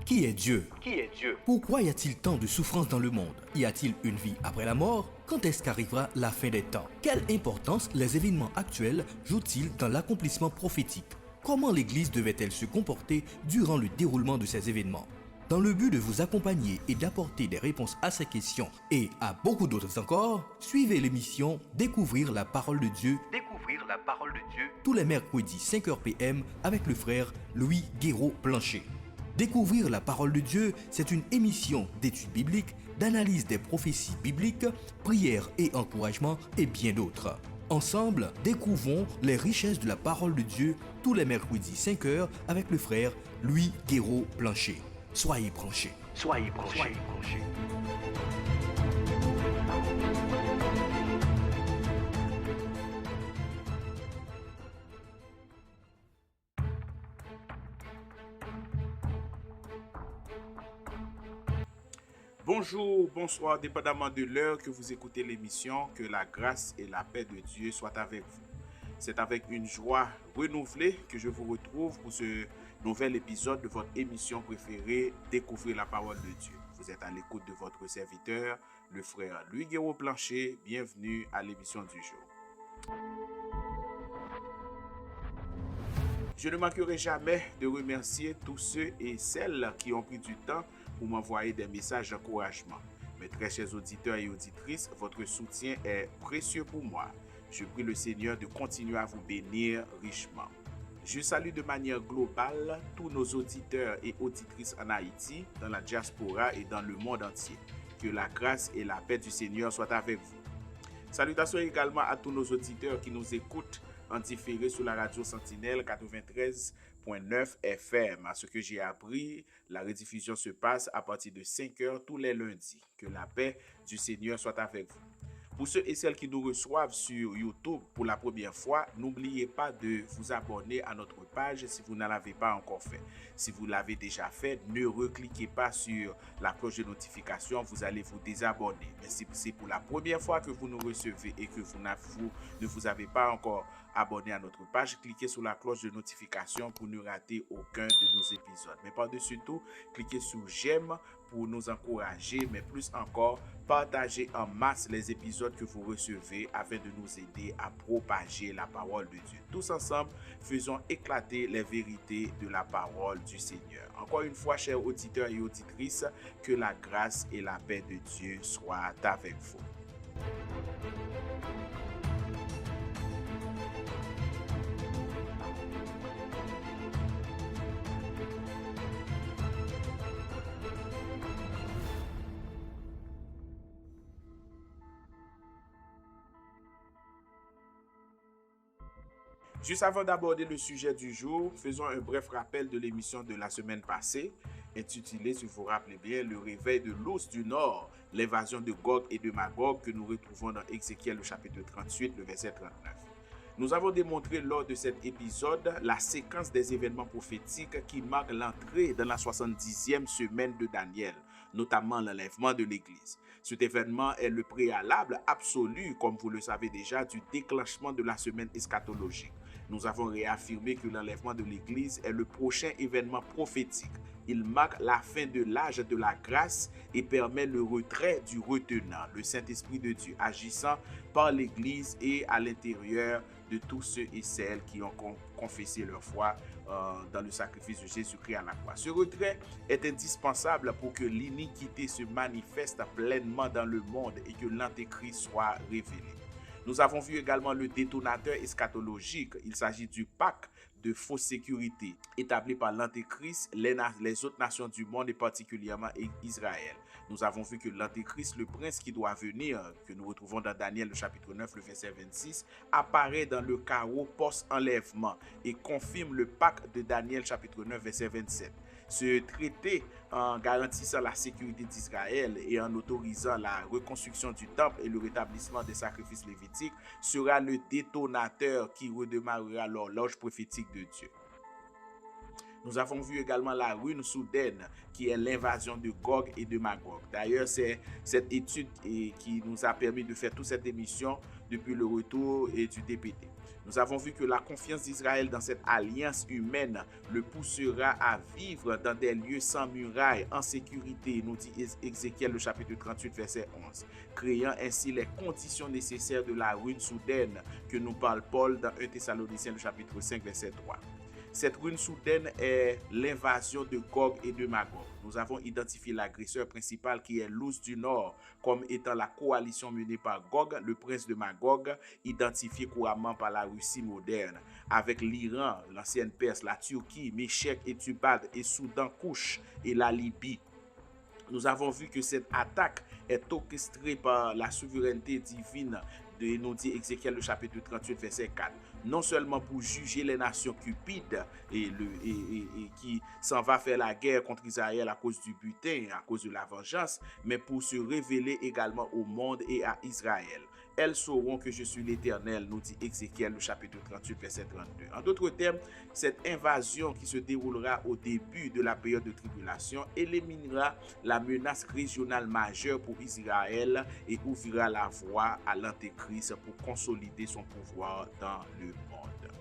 Qui est Dieu? Qui est Dieu? Pourquoi y a-t-il tant de souffrance dans le monde? Y a-t-il une vie après la mort? Quand est-ce qu'arrivera la fin des temps? Quelle importance les événements actuels jouent-ils dans l'accomplissement prophétique? Comment l'Église devait-elle se comporter durant le déroulement de ces événements? Dans le but de vous accompagner et d'apporter des réponses à ces questions et à beaucoup d'autres encore, suivez l'émission Découvrir la parole de Dieu Découvrir la parole de Dieu tous les mercredis 5h PM avec le frère Louis Guéraud-Plancher. Découvrir la parole de Dieu, c'est une émission d'études bibliques, d'analyse des prophéties bibliques, prières et encouragements et bien d'autres. Ensemble, découvrons les richesses de la parole de Dieu tous les mercredis 5h avec le frère Louis Guéraud-Plancher. Soyez branchés. Soyez branchés. Bonjour, bonsoir, dépendamment de l'heure que vous écoutez l'émission, que la grâce et la paix de Dieu soient avec vous. C'est avec une joie renouvelée que je vous retrouve pour ce nouvel épisode de votre émission préférée, Découvrir la parole de Dieu. Vous êtes à l'écoute de votre serviteur, le frère Louis Guéraud-Plancher. Bienvenue à l'émission du jour. Je ne manquerai jamais de remercier tous ceux et celles qui ont pris du temps pour m'envoyer des messages d'encouragement. Mes très chers auditeurs et auditrices, votre soutien est précieux pour moi. Je prie le Seigneur de continuer à vous bénir richement. Je salue de manière globale tous nos auditeurs et auditrices en Haïti, dans la diaspora et dans le monde entier. Que la grâce et la paix du Seigneur soient avec vous. Salutations également à tous nos auditeurs qui nous écoutent en différé sur la radio Sentinelle 93.9 FM. À ce que j'ai appris, la rediffusion se passe à partir de 5h tous les lundis. Que la paix du Seigneur soit avec vous. Pour ceux et celles qui nous reçoivent sur YouTube pour la première fois, n'oubliez pas de vous abonner à notre page si vous ne l'avez pas encore fait. Si vous l'avez déjà fait, ne recliquez pas sur la cloche de notification, vous allez vous désabonner. Mais si c'est pour la première fois que vous nous recevez et que vous ne vous avez pas encore abonné à notre page, cliquez sur la cloche de notification pour ne rater aucun de nos épisodes. Mais par-dessus tout, cliquez sur j'aime pour nous encourager, mais plus encore, partagez en masse les épisodes que vous recevez afin de nous aider à propager la parole de Dieu. Tous ensemble, faisons éclater les vérités de la parole du Seigneur. Encore une fois, chers auditeurs et auditrices, que la grâce et la paix de Dieu soient avec vous. Juste avant d'aborder le sujet du jour, faisons un bref rappel de l'émission de la semaine passée, intitulée, si vous vous rappelez bien, Le réveil de l'ours du Nord, l'invasion de Gog et de Magog, que nous retrouvons dans Ézéchiel, le chapitre 38, le verset 39. Nous avons démontré lors de cet épisode la séquence des événements prophétiques qui marquent l'entrée dans la 70e semaine de Daniel, notamment l'enlèvement de l'Église. Cet événement est le préalable absolu, comme vous le savez déjà, du déclenchement de la semaine eschatologique. Nous avons réaffirmé que l'enlèvement de l'Église est le prochain événement prophétique. Il marque la fin de l'âge de la grâce et permet le retrait du retenant, le Saint-Esprit de Dieu, agissant par l'Église et à l'intérieur de tous ceux et celles qui ont confessé leur foi dans le sacrifice de Jésus-Christ à la croix. Ce retrait est indispensable pour que l'iniquité se manifeste pleinement dans le monde et que l'Antéchrist soit révélé. Nous avons vu également le détonateur eschatologique. Il s'agit du pacte de fausse sécurité établi par l'Antéchrist, les autres nations du monde et particulièrement Israël. Nous avons vu que l'Antéchrist, le prince qui doit venir, que nous retrouvons dans Daniel le chapitre 9, le verset 26, apparaît dans le chaos post-enlèvement et confirme le pacte de Daniel chapitre 9, verset 27. Ce traité, en garantissant la sécurité d'Israël et en autorisant la reconstruction du temple et le rétablissement des sacrifices lévitiques, sera le détonateur qui redémarrera l'horloge prophétique de Dieu. Nous avons vu également la ruine soudaine qui est l'invasion de Gog et de Magog. D'ailleurs, c'est cette étude qui nous a permis de faire toute cette émission depuis le retour du DPT. Nous avons vu que la confiance d'Israël dans cette alliance humaine le poussera à vivre dans des lieux sans murailles, en sécurité, nous dit Ézéchiel le chapitre 38, verset 11, créant ainsi les conditions nécessaires de la ruine soudaine que nous parle Paul dans 1 Thessaloniciens le chapitre 5, verset 3. Cette ruine soudaine est l'invasion de Gog et de Magog. Nous avons identifié l'agresseur principal qui est l'Ours du Nord comme étant la coalition menée par Gog, le prince de Magog, identifié couramment par la Russie moderne, avec l'Iran, l'ancienne Perse, la Turquie, Méchec et Tubal et Soudan, Kouch et la Libye. Nous avons vu que cette attaque est orchestrée par la souveraineté divine de nous dit Ézéchiel le chapitre 38 verset 4, non seulement pour juger les nations cupides et qui s'en va faire la guerre contre Israël à cause du butin, à cause de la vengeance, mais pour se révéler également au monde et à Israël. Elles sauront que je suis l'Éternel, nous dit Ézéchiel le chapitre 38 verset 32. En d'autres termes, cette invasion qui se déroulera au début de la période de tribulation éliminera la menace régionale majeure pour Israël et ouvrira la voie à l'Antéchrist pour consolider son pouvoir dans le monde.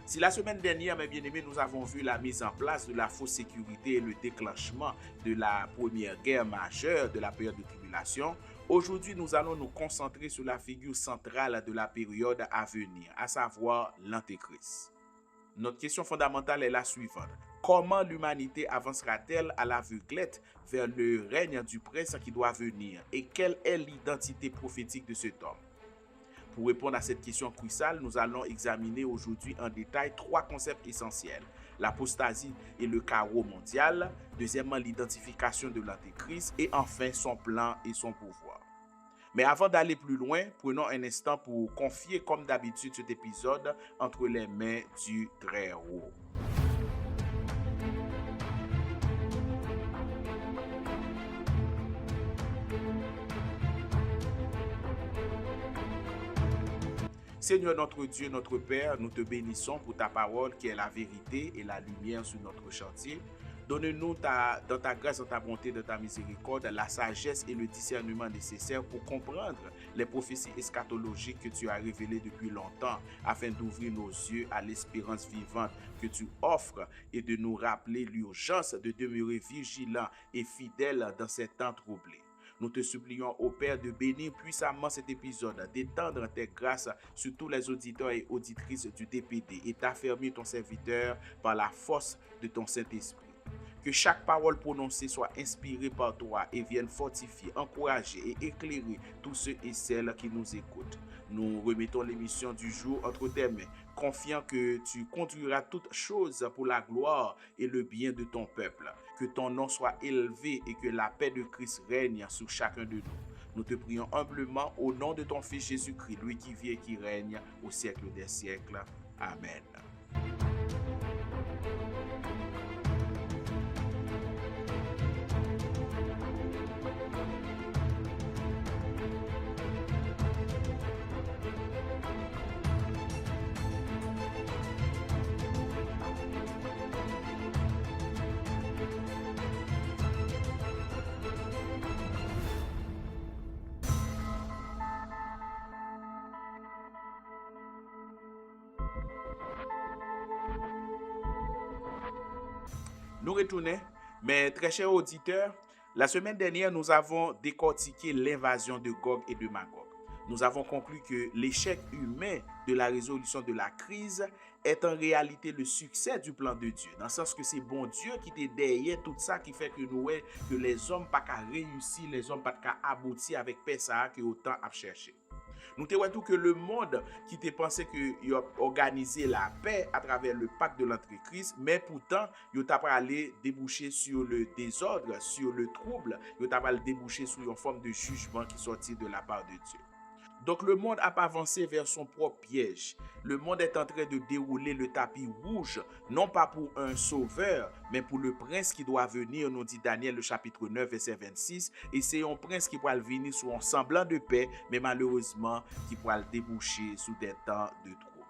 Si la semaine dernière, mes bien-aimés, nous avons vu la mise en place de la fausse sécurité et le déclenchement de la première guerre majeure de la période de tribulation, aujourd'hui, nous allons nous concentrer sur la figure centrale de la période à venir, à savoir l'Antéchrist. Notre question fondamentale est la suivante. Comment l'humanité avancera-t-elle à l'aveuglette vers le règne du prince qui doit venir? Et quelle est l'identité prophétique de cet homme? Pour répondre à cette question cruciale, nous allons examiner aujourd'hui en détail trois concepts essentiels. L'apostasie et le chaos mondial, deuxièmement l'identification de l'Antéchrist et enfin son plan et son pouvoir. Mais avant d'aller plus loin, prenons un instant pour confier comme d'habitude cet épisode entre les mains du Très-Haut. Seigneur notre Dieu, notre Père, nous te bénissons pour ta parole qui est la vérité et la lumière sur notre chantier. Donne-nous dans ta grâce, dans ta bonté, dans ta miséricorde, la sagesse et le discernement nécessaires pour comprendre les prophéties eschatologiques que tu as révélées depuis longtemps, afin d'ouvrir nos yeux à l'espérance vivante que tu offres et de nous rappeler l'urgence de demeurer vigilants et fidèles dans ces temps troublés. Nous te supplions, ô Père, de bénir puissamment cet épisode, d'étendre tes grâces sur tous les auditeurs et auditrices du DPD et d'affermir ton serviteur par la force de ton Saint-Esprit. Que chaque parole prononcée soit inspirée par toi et vienne fortifier, encourager et éclairer tous ceux et celles qui nous écoutent. Nous remettons l'émission du jour entre tes mains, confiant que tu conduiras toutes choses pour la gloire et le bien de ton peuple. Que ton nom soit élevé et que la paix de Christ règne sur chacun de nous. Nous te prions humblement au nom de ton Fils Jésus-Christ, lui qui vit et qui règne au siècle des siècles. Amen. Nous retournons, mes très chers auditeurs, la semaine dernière, nous avons décortiqué l'invasion de Gog et de Magog. Nous avons conclu que l'échec humain de la résolution de la crise est en réalité le succès du plan de Dieu. Dans le sens que c'est bon Dieu qui était derrière tout ça, qui fait que nous que les hommes pas qu'à réussir, les hommes pas qu'à aboutir avec ça que autant à chercher. Nous te tout que le monde qui te pensait que a organisé la paix à travers le pacte de l'Antéchrist, mais pourtant, il t'a pas allé déboucher sur le désordre, sur le trouble, il t'a pas allé déboucher sur une forme de jugement qui sortit de la part de Dieu. Donc le monde a pas avancé vers son propre piège. Le monde est en train de dérouler le tapis rouge, non pas pour un sauveur, mais pour le prince qui doit venir, nous dit Daniel le chapitre 9, verset 26. Et c'est un prince qui pourra venir sous un semblant de paix, mais malheureusement qui pourra le déboucher sous des temps de trouble.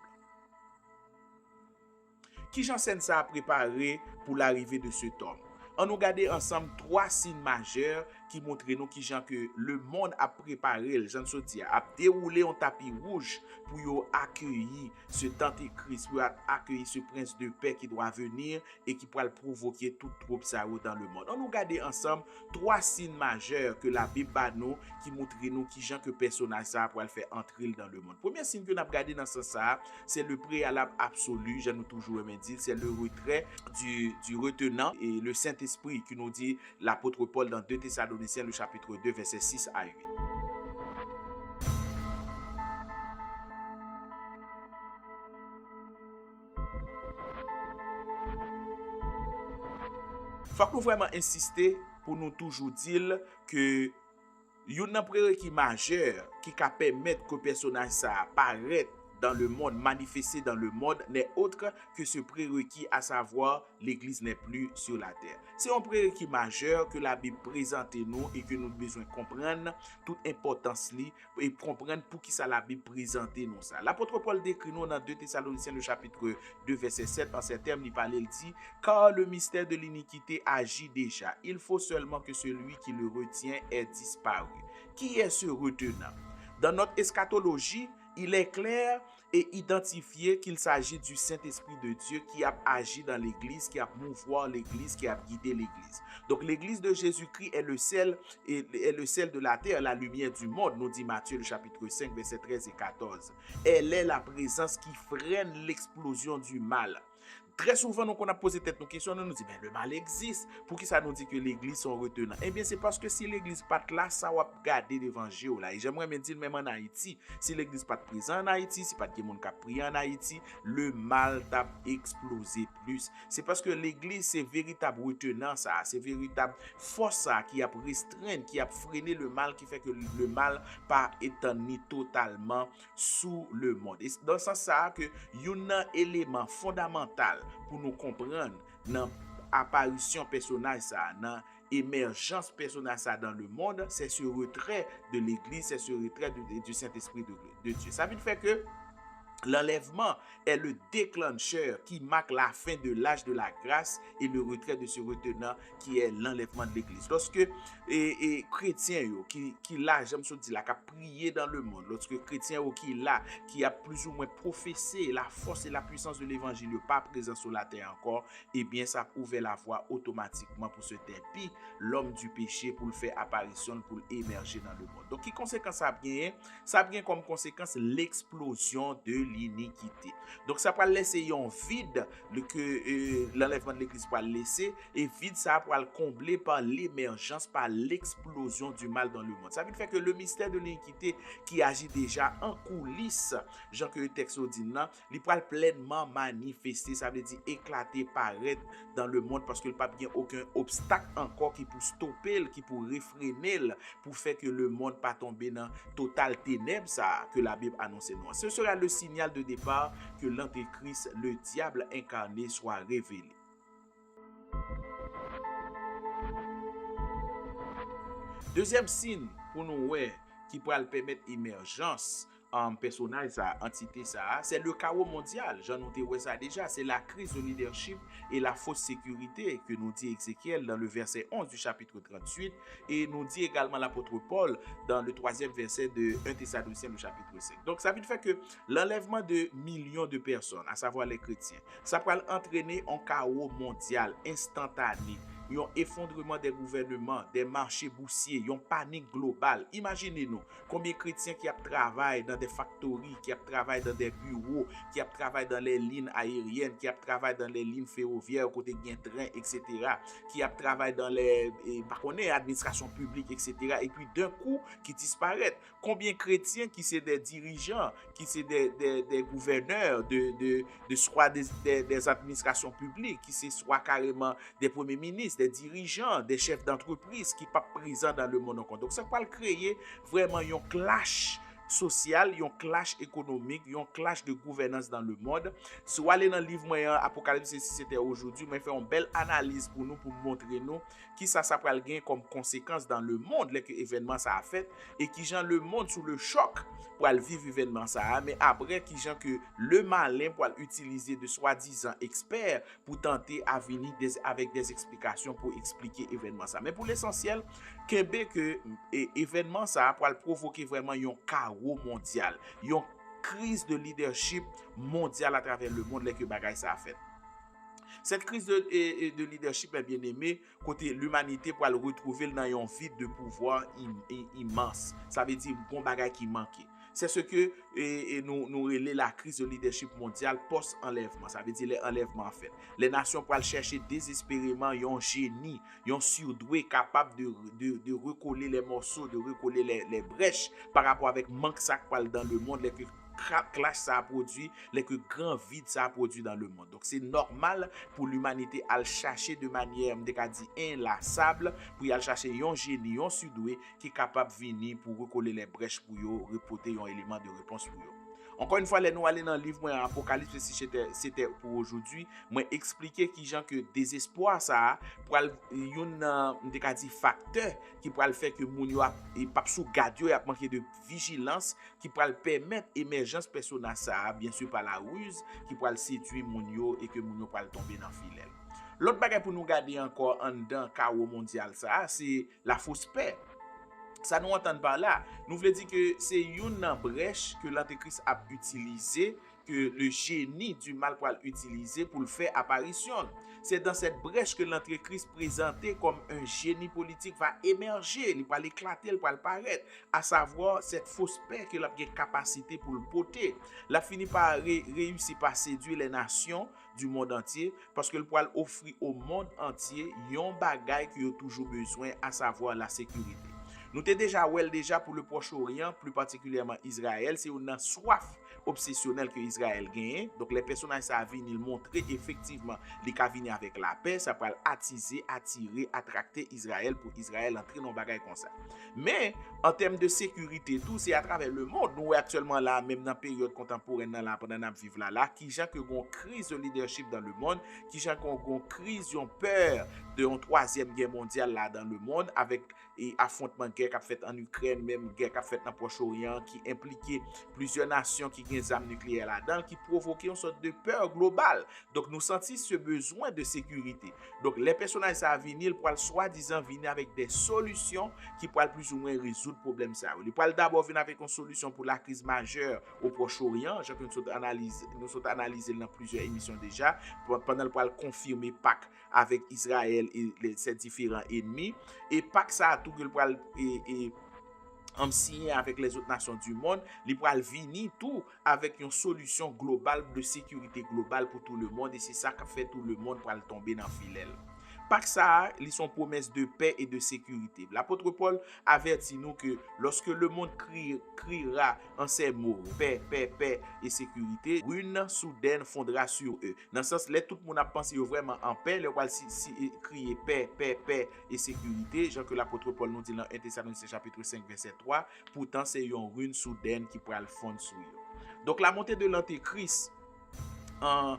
Qui j'enseigne ça à préparer pour l'arrivée de cet homme? On nous regarde ensemble trois signes majeurs qui montre nous qui gens que le monde a préparé, j'en so dit, a déroulé un tapis rouge pour yo accueillir ce antéchrist, pour accueillir ce prince de paix qui doit venir et qui pourra provoquer toute troupe ça dans le monde. On nous regarde ensemble trois signes majeurs que la Bible a nous qui montre nous qui gens que personnage ça pour le faire entrer dans le monde. Premier signe que nous avons regardé dans ce sens, c'est le préalable absolu, je nous toujours dit, c'est le retrait du retenant et le Saint-Esprit qui nous dit l'apôtre Paul dans 2 Thessaloniciens le chapitre 2 verset 6 à 8. Faut que nous vraiment insister pour nous toujours dire que yon prérequis majeur qui ka permettre que personnage ça apparaît dans le monde, manifesté dans le monde, n'est autre que ce prérequis, à savoir l'Église n'est plus sur la terre. C'est un prérequis majeur que la Bible présente nous et que nous devons besoin comprendre toute importance li et comprendre pour qui ça la Bible présente nous ça. L'apôtre Paul décrit nous dans 2 Thessaloniciens le chapitre 2 verset 7 en ces termes il parle, il dit car le mystère de l'iniquité agit déjà. Il faut seulement que celui qui le retient ait disparu. Qui est ce retenant? Dans notre eschatologie, il est clair et identifié qu'il s'agit du Saint-Esprit de Dieu qui a agi dans l'Église, qui a mouvoir l'Église, qui a guidé l'Église. Donc l'Église de Jésus-Christ est le sel de la terre, la lumière du monde, nous dit Matthieu le chapitre 5, verset 13 et 14. Elle est la présence qui freine l'explosion du mal. Très souvent, nous, on a posé tête nos questions, nous dit, le mal existe. Pour qui ça nous dit que l'église sont retenants? Eh bien, c'est parce que si l'église pas là, ça va garder l'évangile là. Et j'aimerais me dire, même en Haïti, si l'église pas présent en Haïti, si pas de monde qui a prié en Haïti, le mal t'a explosé plus. C'est parce que l'église, c'est véritable retenant ça, c'est véritable force ça qui a restreint, qui a freiné le mal, qui fait que le mal pas étendue totalement sous le monde. Et dans ce sens ça, que y a un élément fondamental pour nous comprendre dans apparition personnage ça, dans émergence personnage ça dans le monde, c'est ce retrait de l'église, c'est ce retrait du Saint-Esprit de Dieu. Ça veut dire que l'enlèvement est le déclencheur qui marque la fin de l'âge de la grâce et le retrait de ce retenant qui est l'enlèvement de l'église. Lorsque chrétiens qui là, j'aime ça dire, qui a prié dans le monde, lorsque chrétiens qui là, qui a plus ou moins professé la force et la puissance de l'évangile, pas présent sur la terre encore, eh bien ça ouvre la voie automatiquement pour ce terpi, l'homme du péché pour le faire apparition, pour émerger dans le monde. Donc, qui conséquence ça a bien comme conséquence l'explosion de l'iniquité. Donc ça va laisser un vide que l'enlèvement de l'église va laisser et vide ça va le combler par l'émergence, par l'explosion du mal dans le monde. Ça veut dire que le mystère de l'iniquité qui agit déjà en coulisses, Jean que le texte dit non, il va pleinement manifester, ça veut dire éclater, paraître dans le monde parce que le pape n'a aucun obstacle encore qui peut stopper, qui peut réfréner, pour faire que le monde pas tomber dans total ténèbres ça que la Bible annonce nous. Ce sera le signal de départ que l'antéchrist, le diable incarné, soit révélé. Deuxième signe pour nous qui pourrait permettre émergence en personnage, ça, entité, ça, c'est le chaos mondial. J'en ai ça déjà. C'est la crise de leadership et la fausse sécurité que nous dit Ézéchiel dans le verset 11 du chapitre 38 et nous dit également l'apôtre Paul dans le 3e verset de 1 Thessaloniciens le chapitre 5. Donc ça veut dire que l'enlèvement de millions de personnes, à savoir les chrétiens, ça peut entraîner un chaos mondial instantané. Il y a un effondrement des gouvernements, des marchés boursiers, il y a une panique globale. Imaginez-nous combien de chrétiens qui travaillent dans des factories, qui travaillent dans des bureaux, qui travaillent dans les lignes aériennes, qui travaillent dans les lignes ferroviaires, côté de train, etc., qui travaillent dans les administrations publiques, etc., et puis d'un coup, qui disparaissent. Combien de chrétiens qui sont des dirigeants, qui sont des gouverneurs soit des administrations publiques, qui sont soit carrément des premiers ministres, des dirigeants, des chefs d'entreprise qui ne sont pas présents dans le monde. Donc ça va créer vraiment un clash social, yon clash économique, yon clash de gouvernance dans le monde. Si vous allez dans le livre moyen Apocalypse et si c'était aujourd'hui, moi fait une belle analyse pour nous, pour montrer nous qui ça pral gagner comme conséquence dans le monde les que événement ça a fait et qui gens le monde sous le choc pour vivre événement ça, mais après qui gens que le malin pour utiliser de soi-disant experts pour tenter à venir avec des explications pour expliquer événement ça. Mais pour l'essentiel, Québec que événement ça pour provoquer vraiment un chaos mondial, une crise de leadership mondial à travers le monde les que bagay ça a fait. Cette crise de leadership est bien aimée côté l'humanité pour le retrouver dans un vide de pouvoir immense. Ça veut dire bon bagay qui manquait. C'est ce que nous relève la crise de leadership mondial post-enlèvement. Ça veut dire l'enlèvement en fait. Les nations pour chercher désespérément un génie, un surdoué capable de recoller les morceaux, de recoller les brèches par rapport avec manque ça dans le monde, les clash ça a produit, les que grand vide ça a produit dans le monde. Donc c'est normal pour l'humanité à le chercher de manière inlassable pour y aller chercher un génie, un surdoué qui est capable de venir pour recoller les brèches pour yo, reporter un élément de réponse pour yo. Encore une fois, les nous aller dans le livre moi Apocalypse si c'était pour aujourd'hui, moi expliquer qui gens que désespoir ça pour yon dit facteur qui pourra le faire que moun yo pas sous garde yo a manqué de vigilance qui pourra le permettre émergence personnage ça bien sûr par la ruse qui pourra le séduire moun yo et que moun yo pourra tomber dans filet. L'autre bagage pour nous garder encore en dedans chaos mondial ça c'est la fausse paix. Ça nous entend par là. Nous voulons dire que c'est une brèche que l'Antéchrist a utilisé, que le génie du mal pour l'utiliser pour le faire apparition. C'est dans cette brèche que l'Antéchrist présenté comme un génie politique va émerger, il va l'éclater, il va le paraître, à savoir cette fausse paix qu'il a capacité pour le porter. La finit par réussir par séduire les nations du monde entier parce que le pourra offrir au monde entier un bagage qui a toujours besoin, à savoir la sécurité. Nous t'ai déjà pour le Proche-Orient, plus particulièrement Israël, c'est une soif obsessionnelle que Israël gagne. Donc les personnages ça viennent montrer effectivement les cas venir avec la paix, ça peut attirer, attracter Israël pour Israël entrer dans bagaille comme ça. Mais en termes de sécurité, tout c'est à travers le monde. Nous actuellement là, même dans la période contemporaine là, pendant nous vivre là, qui gens que gon crise de leadership dans le monde, qui gens gon crise, ont peur de une troisième guerre mondiale là dans le monde avec affrontement guerre qu'a fait en Ukraine, même guerre qu'a fait dans le Proche-Orient qui impliquait plusieurs nations qui ont des armes nucléaires là-dedans qui provoquait une sorte de peur globale. Donc nous sentons ce besoin de sécurité. Donc les personnages ça venir pour soi-disant venir avec des solutions qui pourraient plus ou moins résoudre le problème ça. Ils pourraient d'abord venir avec une solution pour la crise majeure au Proche-Orient, j'ai que nous sommes analysé dans plusieurs émissions déjà pendant pour confirmer Pâques avec Israël et ses différents ennemis et Pâques ça a tout que pour en signer avec les autres nations du monde, il pourra venir tout avec une solution globale de sécurité globale pour tout le monde et c'est ça qui fait tout le monde pour tomber dans le filet. Pas que ça, ils sont promesses de paix et de sécurité. L'apôtre Paul avertit nous que lorsque le monde criera en ces mots, paix, paix, paix et sécurité, ruine soudaine fondra sur eux. Dans ce sens, là, tout le monde a pensé vraiment en paix, le roi crier paix, paix, paix et sécurité, genre que l'apôtre Paul nous dit dans 1 Thessaloniciens chapitre 5, verset 3, pourtant c'est une ruine soudaine qui pourra le fondre sur eux. Donc la montée de l'Antéchrist, en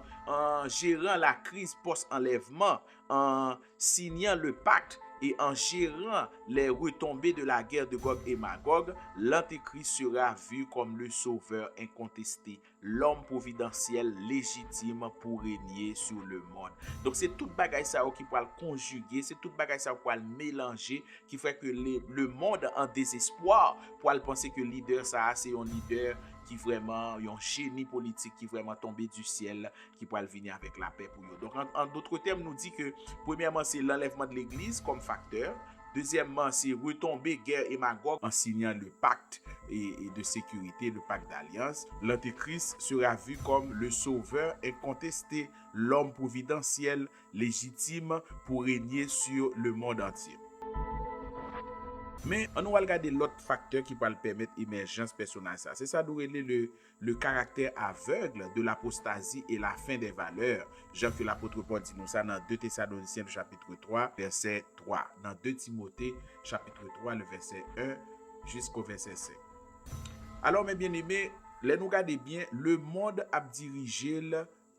gérant la crise post-enlèvement, en signant le pacte et en gérant les retombées de la guerre de Gog et Magog, l'Antéchrist sera vu comme le sauveur incontesté, l'homme providentiel légitime pour régner sur le monde. Donc c'est toute bagaille ça qui peut le conjuguer, c'est toute bagaille ça qui peut le mélanger, qui fait que le monde en désespoir pour penser que le leader ça c'est un leader qui vraiment un génie politique qui vraiment tombé du ciel qui pourra venir avec la paix pour eux. Donc en d'autres termes nous dit que premièrement c'est l'enlèvement de l'église comme facteur, deuxièmement c'est retomber guerre et Magog en signant le pacte et de sécurité, le pacte d'alliance. L'Antéchrist sera vu comme le sauveur incontesté, l'homme providentiel légitime pour régner sur le monde entier. Mais on va regarder l'autre facteur qui va permettre l'émergence personnelle. C'est ça d'où le caractère aveugle de l'apostasie et la fin des valeurs. Jean que l'apôtre Paul dit nous ça dans 2 Thessaloniciens chapitre 3, verset 3. Dans 2 Timothée chapitre 3, le verset 1 jusqu'au verset 5. Alors, mes bien-aimés, les nous regardez bien, le monde a dirigé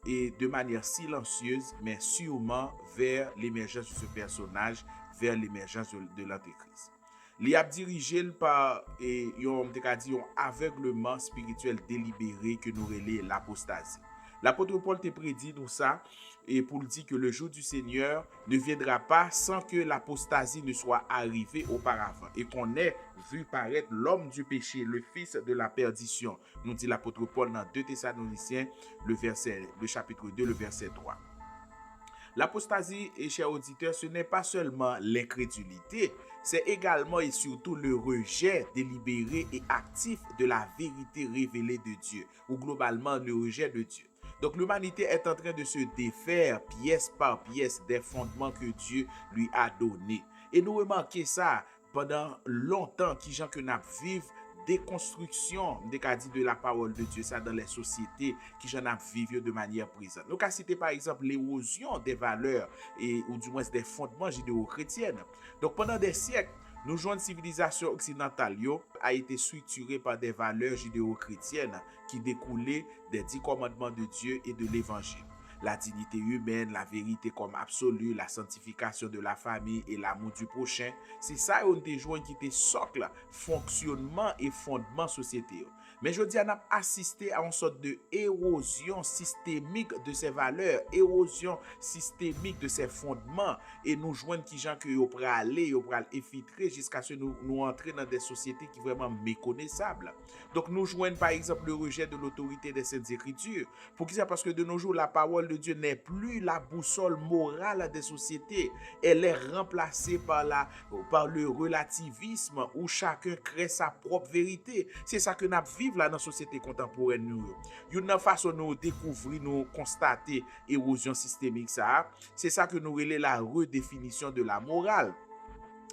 et de manière silencieuse, mais sûrement vers l'émergence de ce personnage, vers l'émergence de l'Antéchrist. Li a dirigé par un aveuglement spirituel délibéré que nous relais l'apostasie. L'apôtre Paul te prédit nous ça et pour dire que le jour du Seigneur ne viendra pas sans que l'apostasie ne soit arrivée auparavant et qu'on ait vu paraître l'homme du péché, le fils de la perdition, nous dit l'apôtre Paul dans 2 Thessaloniciens, le chapitre 2, le verset 3. L'apostasie, et chers auditeurs, ce n'est pas seulement l'incrédulité, c'est également et surtout le rejet délibéré et actif de la vérité révélée de Dieu, ou globalement le rejet de Dieu. Donc l'humanité est en train de se défaire pièce par pièce des fondements que Dieu lui a donnés. Et nous remarquons ça pendant longtemps qui gens que nous vivons déconstruction de la parole de Dieu ça dans les sociétés qui j'en a vivre de manière présente. Nous avons cité par exemple l'érosion des valeurs ou du moins des fondements judéo-chrétiennes. Donc pendant des siècles, nous jouons une civilisation occidentale a été structurée par des valeurs judéo-chrétiennes qui découlaient des 10 commandements de Dieu et de l'évangile. La dignité humaine, la vérité comme absolue, la sanctification de la famille et l'amour du prochain. C'est ça on te joint qui te socle, fonctionnement et fondement société. Mais je dis on a assisté à une sorte de érosion systémique de ces valeurs, érosion systémique de ces fondements et nous joignent qui gens que yo pral aller, yo pral infiltrer jusqu'à ce que nous entrer dans des sociétés qui vraiment méconnaissables. Donc nous joignent par exemple le rejet de l'autorité des Saintes Écritures. Pour qui ça? Parce que de nos jours la parole de Dieu n'est plus la boussole morale des sociétés. Elle est remplacée par le relativisme où chacun crée sa propre vérité. C'est ça que nous vivons là dans la société contemporaine. Une façon de nous découvrir, nous constater érosion systémique, c'est ça que nous relève la redéfinition de la morale.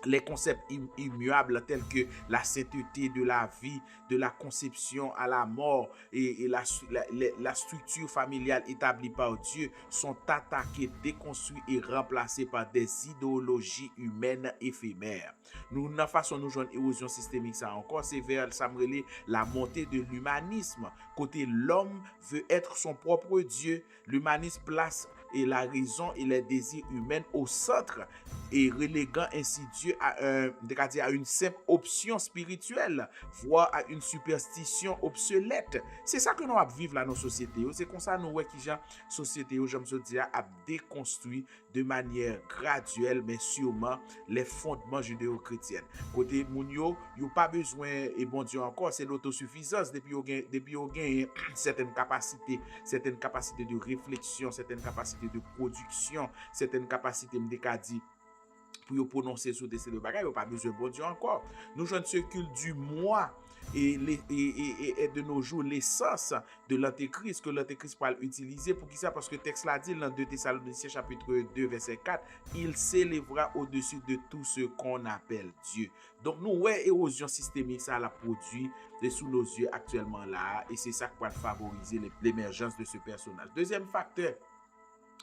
Les concepts immuables tels que la sainteté de la vie, de la conception à la mort et la structure familiale établie par Dieu sont attaqués, déconstruits et remplacés par des idéologies humaines éphémères. Nous, dans la façon nous jouons érosion systémique, ça encore, c'est vers la montée de l'humanisme. Côté l'homme veut être son propre Dieu, l'humanisme place et la raison et les désirs humains au centre et reléguant ainsi Dieu à une simple option spirituelle, voire à une superstition obsolète. C'est ça que nous vivons dans nos sociétés. C'est comme ça que nous voyons que la société, j'aime se dire, a déconstruit de manière graduelle, mais sûrement, les fondements judéo-chrétiens. Côté Mounio, il n'y a pas besoin, et bon Dieu encore, c'est l'autosuffisance depuis qu'on gagne certaines capacités de réflexion, certaines capacités de production, certaines capacités de dit pour prononcer sur des bagages, il n'y a pas besoin de bon Dieu encore. Nous jouons ce culte du moi et de nos jours l'essence de l'antéchrist que l'antéchrist va utiliser pour qui ça? Parce que le texte l'a dit dans 2 Thessaloniciens chapitre 2 verset 4, il s'élèvera au-dessus de tout ce qu'on appelle Dieu. Donc nous ouais érosion systémique ça l'a produit sous nos yeux actuellement là et c'est ça qui va favoriser l'émergence de ce personnage. Deuxième facteur,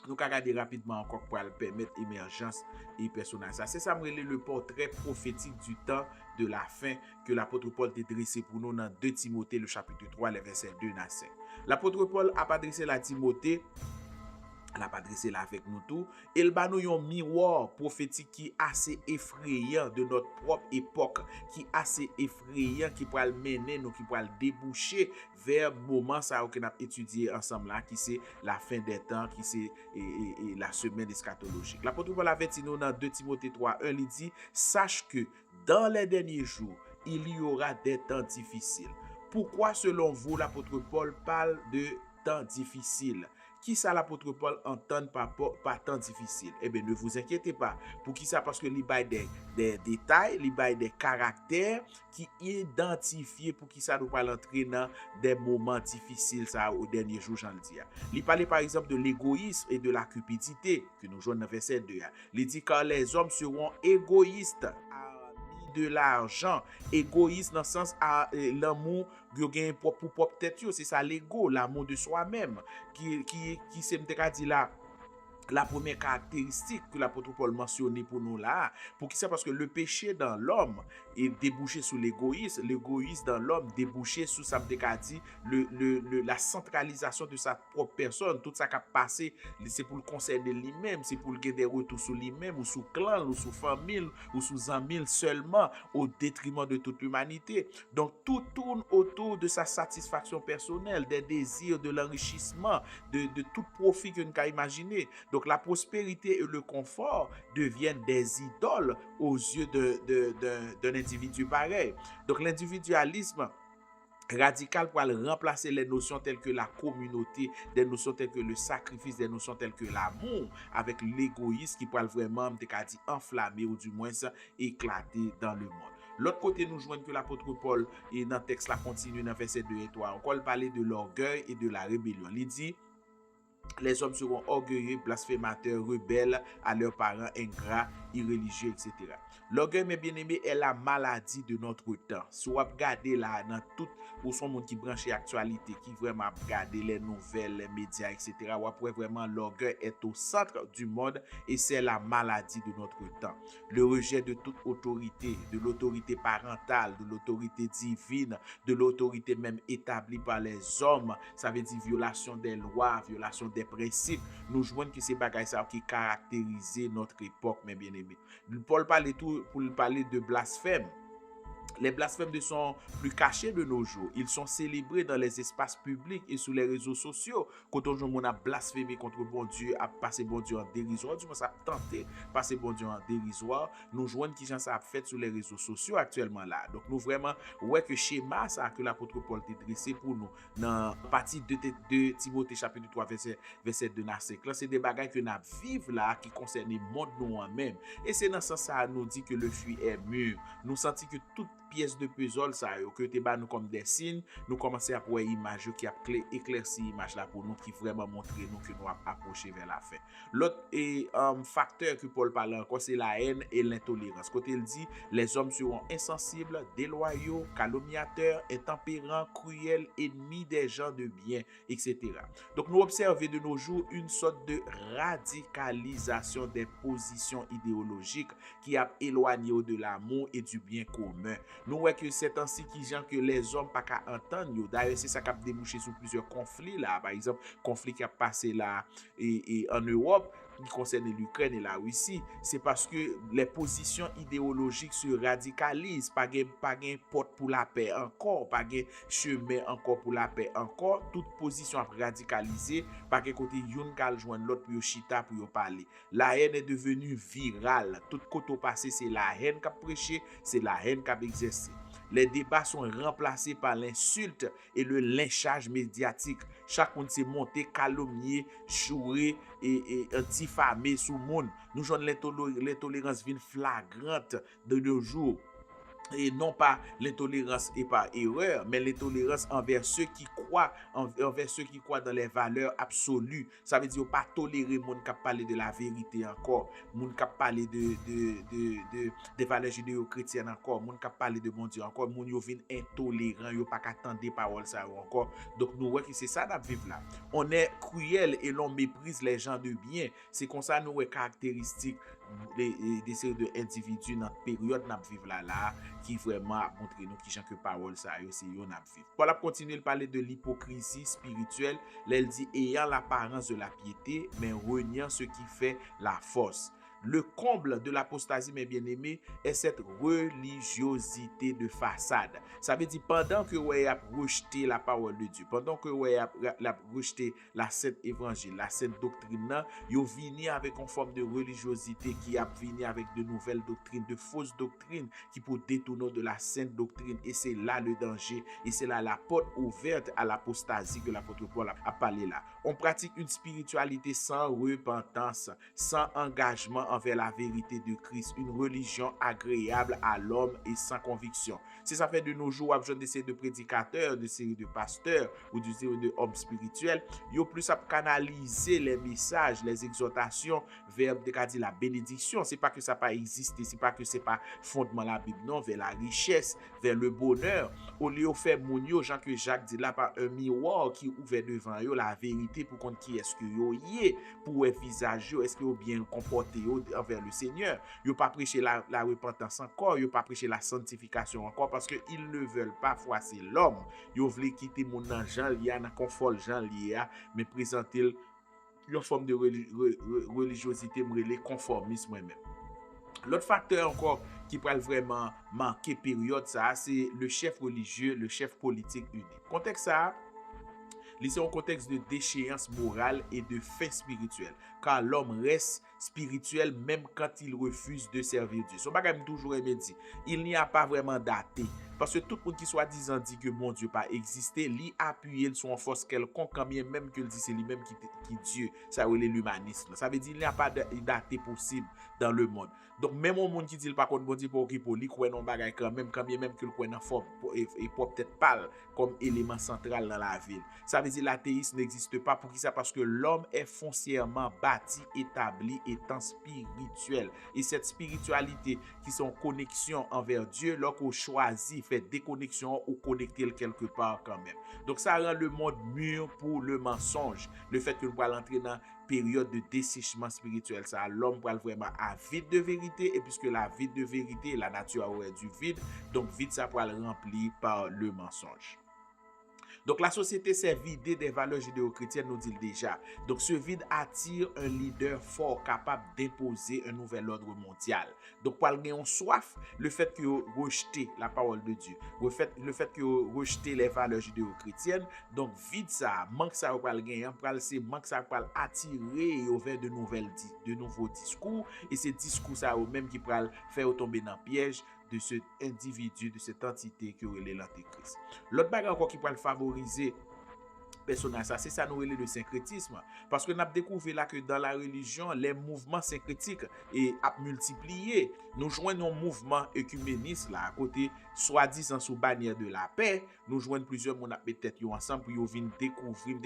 nous allons regarder rapidement encore pour permettre l'émergence et personnage. C'est ça le portrait prophétique du temps de la fin que l'apôtre Paul a dressé pour nous dans 2 Timothée, le chapitre 3, les versets 2 à 5. L'apôtre Paul a adressé la Timothée, elle a adressé là avec nous tout, et il a nous un miroir prophétique qui est assez effrayant de notre propre époque, qui est assez effrayant, qui pourra mener nous, qui pourra déboucher vers le moment ça qu'on a étudié ensemble là, qui c'est la fin des temps, qui c'est la semaine eschatologique. L'apôtre Paul avait dit nous dans 2 Timothée 3:1, il dit sache que dans les derniers jours, il y aura des temps difficiles. Pourquoi selon vous l'apôtre Paul parle de temps difficiles? Qui ça l'apôtre Paul entend par temps difficile? Eh bien, ne vous inquiétez pas. Pour qui ça? Parce que il y a des détails, il y a des caractères qui identifient pour qui ça nous parle entrer dans des moments difficiles ça au dernier jour, j'en dis. Il parlait par exemple de l'égoïsme et de la cupidité que nous jouons dans verset 2. Il dit car les hommes seront égoïstes, de l'argent, égoïste dans le sens à l'amour pour propre tête, c'est ça l'ego, l'amour de soi-même qui c'est me dit là la première caractéristique que l'apôtre Paul mentionnait pour nous là, pour qui ça? Parce que le péché dans l'homme est débouché sur l'égoïsme dans l'homme débouché sur, ça me dit, la centralisation de sa propre personne, tout ça qui a passé, c'est pour le concerner lui-même, c'est pour le gagner des retours sur lui-même, ou sur clan, ou sur famille, ou sur amis seulement, au détriment de toute l'humanité. Donc tout tourne autour de sa satisfaction personnelle, des désirs, de l'enrichissement, de tout profit que nous avons imaginé. Donc la prospérité et le confort deviennent des idoles aux yeux d'un individu pareil. Donc l'individualisme radical pour remplacer les notions telles que la communauté, des notions telles que le sacrifice, des notions telles que l'amour, avec l'égoïsme qui pourrait vraiment enflammer ou du moins éclater dans le monde. L'autre côté, nous joignons que l'apôtre Paul, et dans le texte là continue dans verset 2 et 3, encore il parlait de l'orgueil et de la rébellion. Il dit: les hommes seront orgueilleux, blasphémateurs, rebelles à leurs parents, ingrats, irréligieux, etc. L'orgueil, mes bien-aimés, est la maladie de notre temps. Si vous regardez là, dans tout, ou son monde qui branche l'actualité, qui vraiment regarde les nouvelles, les médias, etc., vous pouvez vraiment, l'orgueil est au centre du monde et c'est la maladie de notre temps. Le rejet de toute autorité, de l'autorité parentale, de l'autorité divine, de l'autorité même établie par les hommes, ça veut dire violation des lois, violation des principes. Nous joignons que ces bagages qui caractérisent notre époque, mes bien-aimés. Paul parlait tout pour parler de blasphème. Les blasphèmes ne sont plus cachés de nos jours. Ils sont célébrés dans les espaces publics et sur les réseaux sociaux. Quand on a blasphémé contre bon Dieu, a passé bon Dieu en dérisoire, du moins ça a tenté passer bon Dieu en dérisoire, nous joignons qui ça a fait sur les réseaux sociaux actuellement là. Donc nous vraiment, ouais que schéma ça que l'apôtre Paul t'a dressé pour nous dans partie de Timothée chapitre 3 verset 2 à 5. Là, c'est des bagages que nous vivons là qui concernent le monde nous même. Et c'est dans ce sens ça nous dit que le fruit est mûr. Nous sentons que toute pièce de puzzle ça que te ba nous comme des signes, nous commencer à voir image qui a éclairci image là pour nous qui vraiment montrer nous que nous approcher vers la fin. L'autre facteur que Paul parle encore c'est la haine et l'intolérance. Côté il dit les hommes seront insensibles, déloyaux, calomniateurs, intempérants, cruels, ennemis des gens de bien, etc. Donc nous observons de nos jours une sorte de radicalisation des positions idéologiques qui a éloigné de l'amour et du bien commun. Nous voyons que c'est ainsi que les hommes pas qu'à entendre. D'ailleurs, c'est ça qui a débouché sur plusieurs conflits là. Par exemple, conflit qui a passé là et en Europe qui concerne l'Ukraine et la Russie. C'est parce que les positions idéologiques se radicalisent. Pas de porte pour la paix encore, pas de chemin encore pour la paix encore. Toute position a radicalisé. Pas que côté yon kal joindre l'autre pour chita pour parler. La haine est devenue virale. Tout côté passé c'est la haine qui a prêché, c'est la haine qui a exercé. Les débats sont remplacés par l'insulte et le lynchage médiatique. Chaque monde s'est monté, calomnié, chouré et diffamé sous le monde. Nous avons l'intolérance flagrante de nos jours. Et non pas l'intolérance et pas erreur, mais l'intolérance envers ceux qui croient dans les valeurs absolues. Ça veut dire pas tolérer monde qui parler de la vérité encore, monde qui parler des valeurs judéo-chrétiennes encore, monde qui parler de bon Dieu encore, monde yo vinn intolérant, yo pas attendre paroles ça encore. Donc nous voyons que c'est ça nous vivre là. On est cruel et l'on méprise les gens de bien. C'est comme ça nous caractéristiques des séries de individus dans la période nous vivre là qui vraiment montre nous qui gens que parole ça c'est yo n'a vivre. Paul a continué de parler de l'hypocrisie spirituelle, là il dit ayant l'apparence de la piété mais reniant ce qui fait la force. Le comble de l'apostasie, mes bien-aimés, est cette religiosité de façade. Ça veut dire, pendant que vous avez rejeté la parole de Dieu, pendant que vous avez rejeté la sainte évangile, la sainte doctrine, vous venez avec une forme de religiosité qui a venu avec de nouvelles doctrines, de fausses doctrines qui pour détourner de la sainte doctrine. Et c'est là le danger. Et c'est là la porte ouverte à l'apostasie que l'apôtre Paul a parlé là. On pratique une spiritualité sans repentance, sans engagement envers la vérité de Christ, une religion agréable à l'homme et sans conviction. Si ça fait de nos jours, besoin de série de prédicateurs, de série de pasteurs ou de série de hommes spirituels, yo plus à canaliser les messages, les exhortations vers la bénédiction. C'est pas que ça pas existé, c'est pas que c'est pas fondement la Bible, non, vers la richesse, vers le bonheur. Au lieu de faire moun yo, Jean que Jacques dit là, par un miroir qui ouvert devant yo la vérité pour qu'on qui est-ce que yo y est, pour un visage yo, est-ce que yo bien comporté yo envers le Seigneur. Yo pas prêcher la repentance encore, yo pas prêcher la sanctification encore parce que ils ne veulent pas froisser l'homme. Yo veulent quitter mon dans Jean lié dans confort Jean lié mais présenter une forme de religiosité m'relé conformisme moi-même. L'autre facteur encore qui pourrait vraiment manquer période ça, c'est le chef religieux, le chef politique unique. Contexte ça, c'est un contexte de déchéance morale et de fin spirituelle, car l'homme reste spirituel même quand il refuse de servir Dieu. Son bagage toujours aimé dit, il n'y a pas vraiment d'athée, parce que tout le monde qui soit disant dit que mon Dieu pas existé, lui appuyer sur une force quelconque, quand bien même que le dit c'est lui-même qui Dieu, ça c'est l'humanisme. Ça veut dire il n'y a pas d'athée possible dans le monde. Donc même au monde qui dit pas contre bon Dieu pour lui croit non bagage quand bien même que le croit en forme et peut-être pas comme élément central dans la ville. Ça veut dire l'athéisme n'existe pas pour qui ça parce que l'homme est foncièrement bâti, établi étant spirituel. Et cette spiritualité qui sont connexion envers Dieu, lorsqu'on choisit fait déconnexion ou connecter quelque part quand même. Donc ça rend le monde mûr pour le mensonge. Le fait que nous allons entrer dans période de dessèchement spirituel, ça l'homme va vraiment avide de vérité, et puisque la vide de vérité, la nature aurait du vide, donc vide ça va le remplir par le mensonge. Donc la société s'est vidée des valeurs judéo-chrétiennes, nous dit déjà. Donc ce vide attire un leader fort capable d'imposer un nouvel ordre mondial. Donc pour aller en soif, le fait que vous rejetez la parole de Dieu, le fait que vous rejetez les valeurs judéo-chrétiennes, donc vide ça, manque ça pour aller gagner, c'est manque ça pour attirer vers de nouveaux discours, et ces discours ça même qui pourra faire tomber dans le piège de cet individu, de cette entité qui est l'antéchrist. L'autre bagage encore qui peut le favoriser personnage, ça c'est ça nous relève le syncrétisme, parce que nous avons découvert là que dans la religion les mouvements syncrétiques et a multiplié. Nous joignons un mouvement œcuméniste là à côté soi-disant sous bannière de la paix, nous joignons plusieurs mon peut-être ensemble pour venir découvrir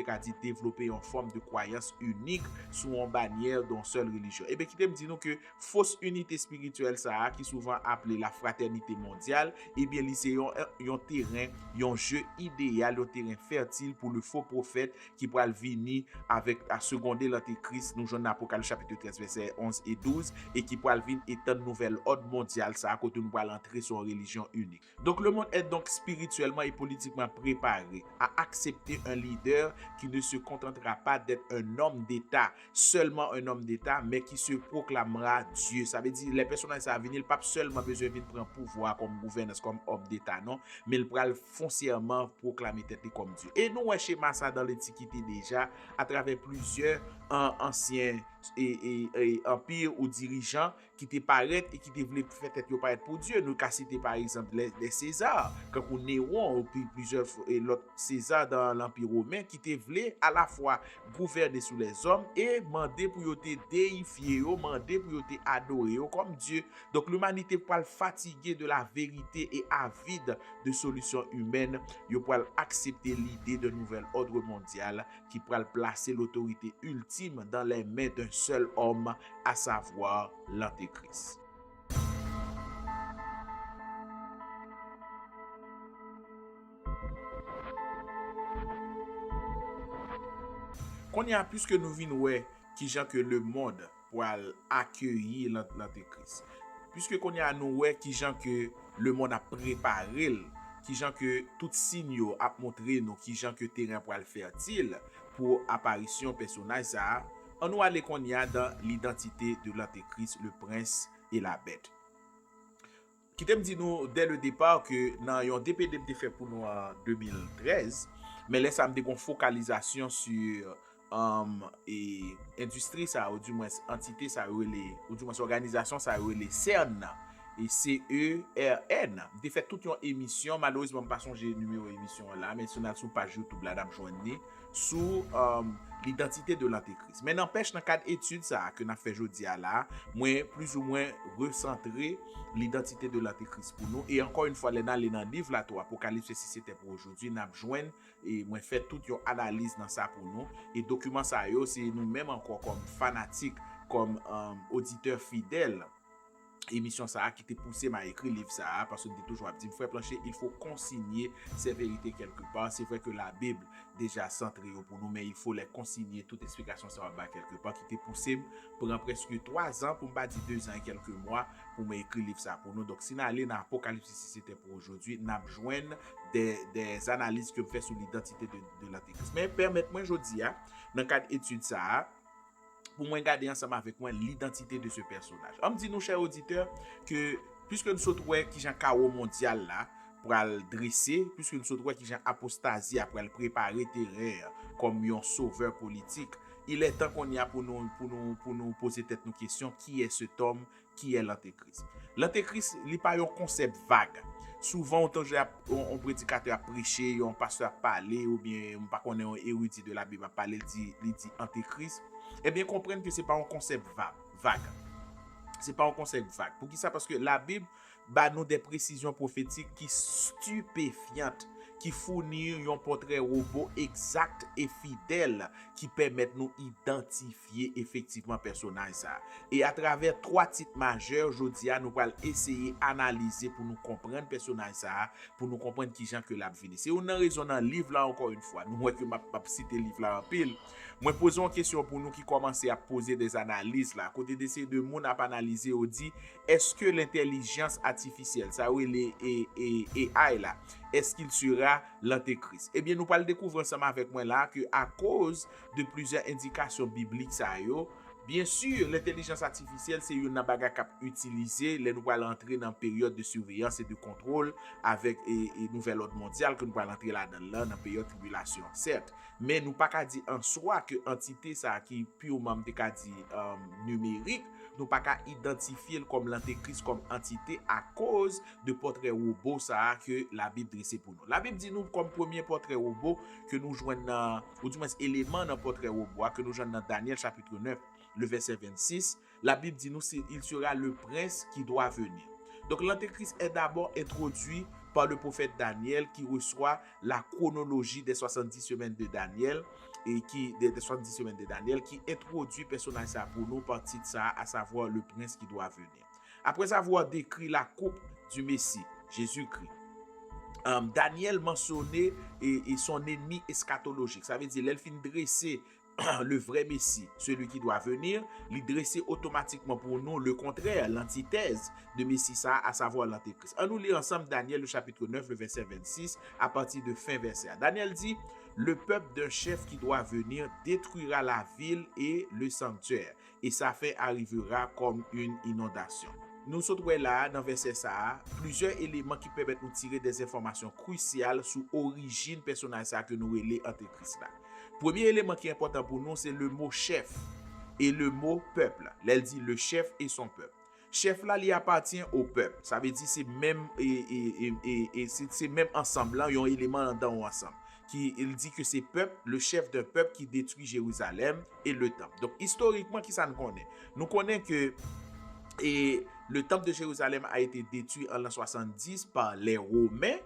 développer une forme de croyance unique sous une bannière d'une seule religion. Et bien qui me dit nous que fausse unité spirituelle ça qui souvent appelée la fraternité mondiale, et bien c'est un terrain, un jeu idéal, un terrain fertile pour le faux prophète qui pourra venir avec à seconder l'antéchrist, nous joignons Apocalypse chapitre 13 verset 11 et 12, et qui pourra venir étendre nouvelle ordre mondial ça à côté nous pourra entrer sur une religion unique. Donc le monde est donc spirituellement et politiquement préparé à accepter un leader qui ne se contentera pas d'être un homme d'État, seulement un homme d'État, mais qui se proclamera Dieu. Ça veut dire les personnes ça venir le pape seulement besoin de prendre pouvoir comme gouverneur, comme homme d'État, non, mais il pourra foncièrement proclamer tête comme Dieu. Et nous schéma ça dans l'Antiquité déjà à travers plusieurs anciens et empires ou dirigeants qui te paraissent et qui te voulaient faire tête paraître pour Dieu. Nous qu'a cité par exemple les Césars, quand on Néron ou plusieurs et l'autre César dans l'Empire romain qui te voulaient à la fois gouverner sous les hommes et demander pour te déifier, demander pour te adorer comme Dieu. Donc l'humanité pour fatiguer de la vérité et avide de solutions humaines, il pour accepter l'idée de nouvel ordre mondial qui pourra placer l'autorité ultime dans les mains d'un seul homme, à savoir l'antéchrist. Qu'on y a plus que nous venons ouais qui gens que le monde pour accueillir l'antéchrist. Puisque qu'on y a nous ouais qui gens que le monde a préparé, qui gens que tout signaux a montré nous qui gens que terrain pour le fertile pour apparition personnage ça. On nous aller qu'on y a dans l'identité de l'antéchrist, le prince et la bête. Qui t'aime dit nous dès le départ que dans un DPD fait pour nous en 2013, mais là ça me dit une focalisation sur et industrie ça ou du moins entité ça ou du moins organisation ça les CERN et CERN. M'te fait toute une émission, malheureusement pas songer numéro émission là, mais sur notre page YouTube là n'a joindre sous l'identité de l'antéchrist. Mais n'empêche dans cadre étude ça que n'a fait jodi là, moi plus ou moins recentrer l'identité de l'antéchrist pour nous et encore une fois les dans le livre là toi Apocalypse si c'était pour aujourd'hui n'a joindre et moi fait toute une analyse dans ça pour nous et document ça yo c'est nous même encore comme fanatiques comme auditeurs fidèles émission ça qui t'a poussé m'a écrit livre ça parce que dit toujours dit frère Plancher il faut consigner ces vérités quelque part. C'est vrai que la Bible déjà centrée pour nous mais il faut les consigner toute explication ça va quelque part qui t'a poussé pendant presque 3 ans pour pas dire 2 ans et quelques mois pour m'écrire livre ça pour nous. Donc si nous aller dans Apocalypse si c'était pour aujourd'hui n'a joindre des analyses que fait sur l'identité de l'antéchrist. Mais permettez-moi aujourd'hui dans le cadre étude ça pour moi regarder ensemble avec moi l'identité de ce personnage. On me dit nous chers auditeurs que puisque nous sommes qui Jean chaos mondial là pour le dresser, puisque nous sommes qui Jean apostasie pour le préparer terrain comme un sauveur politique, il est temps qu'on y a pour nous poser tête nos questions, qui est cet homme, qui est l'antéchrist. L'antéchrist, il n'est pas un concept vague. Souvent, autant un prédicateur a prêché, un pasteur a parlé, ou bien on pas qu'on est un érudit de la Bible a parlé, il dit antéchrist. Eh bien, comprendre que c'est pas un concept vague. C'est pas un concept vague. Pour qui ça? Parce que la Bible bat nous des précisions prophétiques qui stupéfiantes, qui fournissent un portrait robot exact et fidèle qui permettent nous identifier effectivement personnage ça. Et à travers 3 titres majeurs, aujourd'hui nous allons essayer d'analyser pour nous comprendre personnage ça, pour nous comprendre qui gens que l'a venu. C'est une raison dans le livre là encore une fois. Nous voyons que m'a cité livre là en pile. Moi posons une question pour nous qui commençons à poser des analyses là. Côté d'essayer de monde à analyser ou dit est-ce que l'intelligence artificielle ça oui les AI là est-ce qu'il sera l'antéchrist? Eh bien nous allons découvrir ensemble avec moi là que à cause de plusieurs indications bibliques ça yo, bien sûr l'intelligence artificielle c'est une bagarre cap utilisée les nous allons entrer dans période de surveillance et de contrôle avec et nouvel ordre mondial que nous allons entrer là dans période de tribulation certes, mais nous pas qu'à dire en soi que entité ça qui purement de qu'à dire numérique nous pas qu'à identifier comme l'antéchrist comme entité à cause de portrait robot ça que la Bible dresse pour nous. La Bible dit nous comme premier portrait robot que nous joignons dans ou du moins élément dans portrait robot que nous joignons dans Daniel chapitre 9 le verset 26. La Bible dit nous il sera le prince qui doit venir. Donc l'antéchrist est d'abord introduit par le prophète Daniel qui reçoit la chronologie des 70 semaines de Daniel et qui des 70 semaines de Daniel qui introduit personnage ça pour nous par titre ça à savoir le prince qui doit venir. Après avoir décrit la coupe du Messie Jésus-Christ, Daniel mentionnait et son ennemi eschatologique. Ça veut dire l'elfin dressé le vrai Messie, celui qui doit venir, il dresse automatiquement pour nous le contraire, l'antithèse de Messie ça, à savoir l'antéchrist. On nous lit ensemble Daniel le chapitre 9, le verset 26, à partir de fin verset. Daniel dit, le peuple d'un chef qui doit venir détruira la ville et le sanctuaire, et sa fin arrivera comme une inondation. Nous sommes là, dans verset ça, plusieurs éléments qui permettent de nous tirer des informations cruciales sur l'origine personnage ça que nous relais antéchrist là. Premier élément qui est important pour nous, c'est le mot chef et le mot peuple. Elle dit le chef et son peuple. Chef là, il appartient au peuple. Ça veut dire c'est même c'est même ensemble là, il y a un élément dans ensemble. Il dit que c'est peuple, le chef d'un peuple qui détruit Jérusalem et le temple. Donc historiquement, qui ça nous connaît? Nous connaissons que le temple de Jérusalem a été détruit en l'an 70 par les Romains,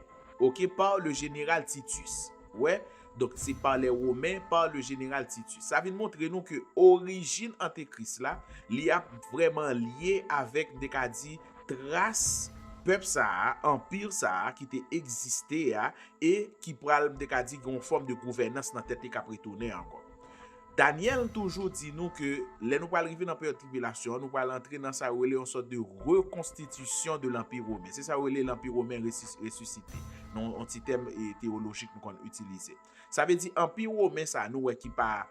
par le général Titus. Ouais. Donc, c'est par les Romains, par le général Titus. Ça vient montrer nous que l'origine antéchrist là, il y a vraiment lié avec des cas dit traces peuple ça, empire ça qui était existé et qui pral des cas dit une forme de gouvernance dans tête qui a retourner encore. Daniel toujours dit nous que les nous pas arriver dans période de tribulation, nous pas entrer dans ça où une sorte de reconstitution de l'empire romain. C'est ça où l'empire romain ressuscité. Non, un petit terme théologique nous qu'on utiliser. Ça veut dire empire romain ça nous qui pas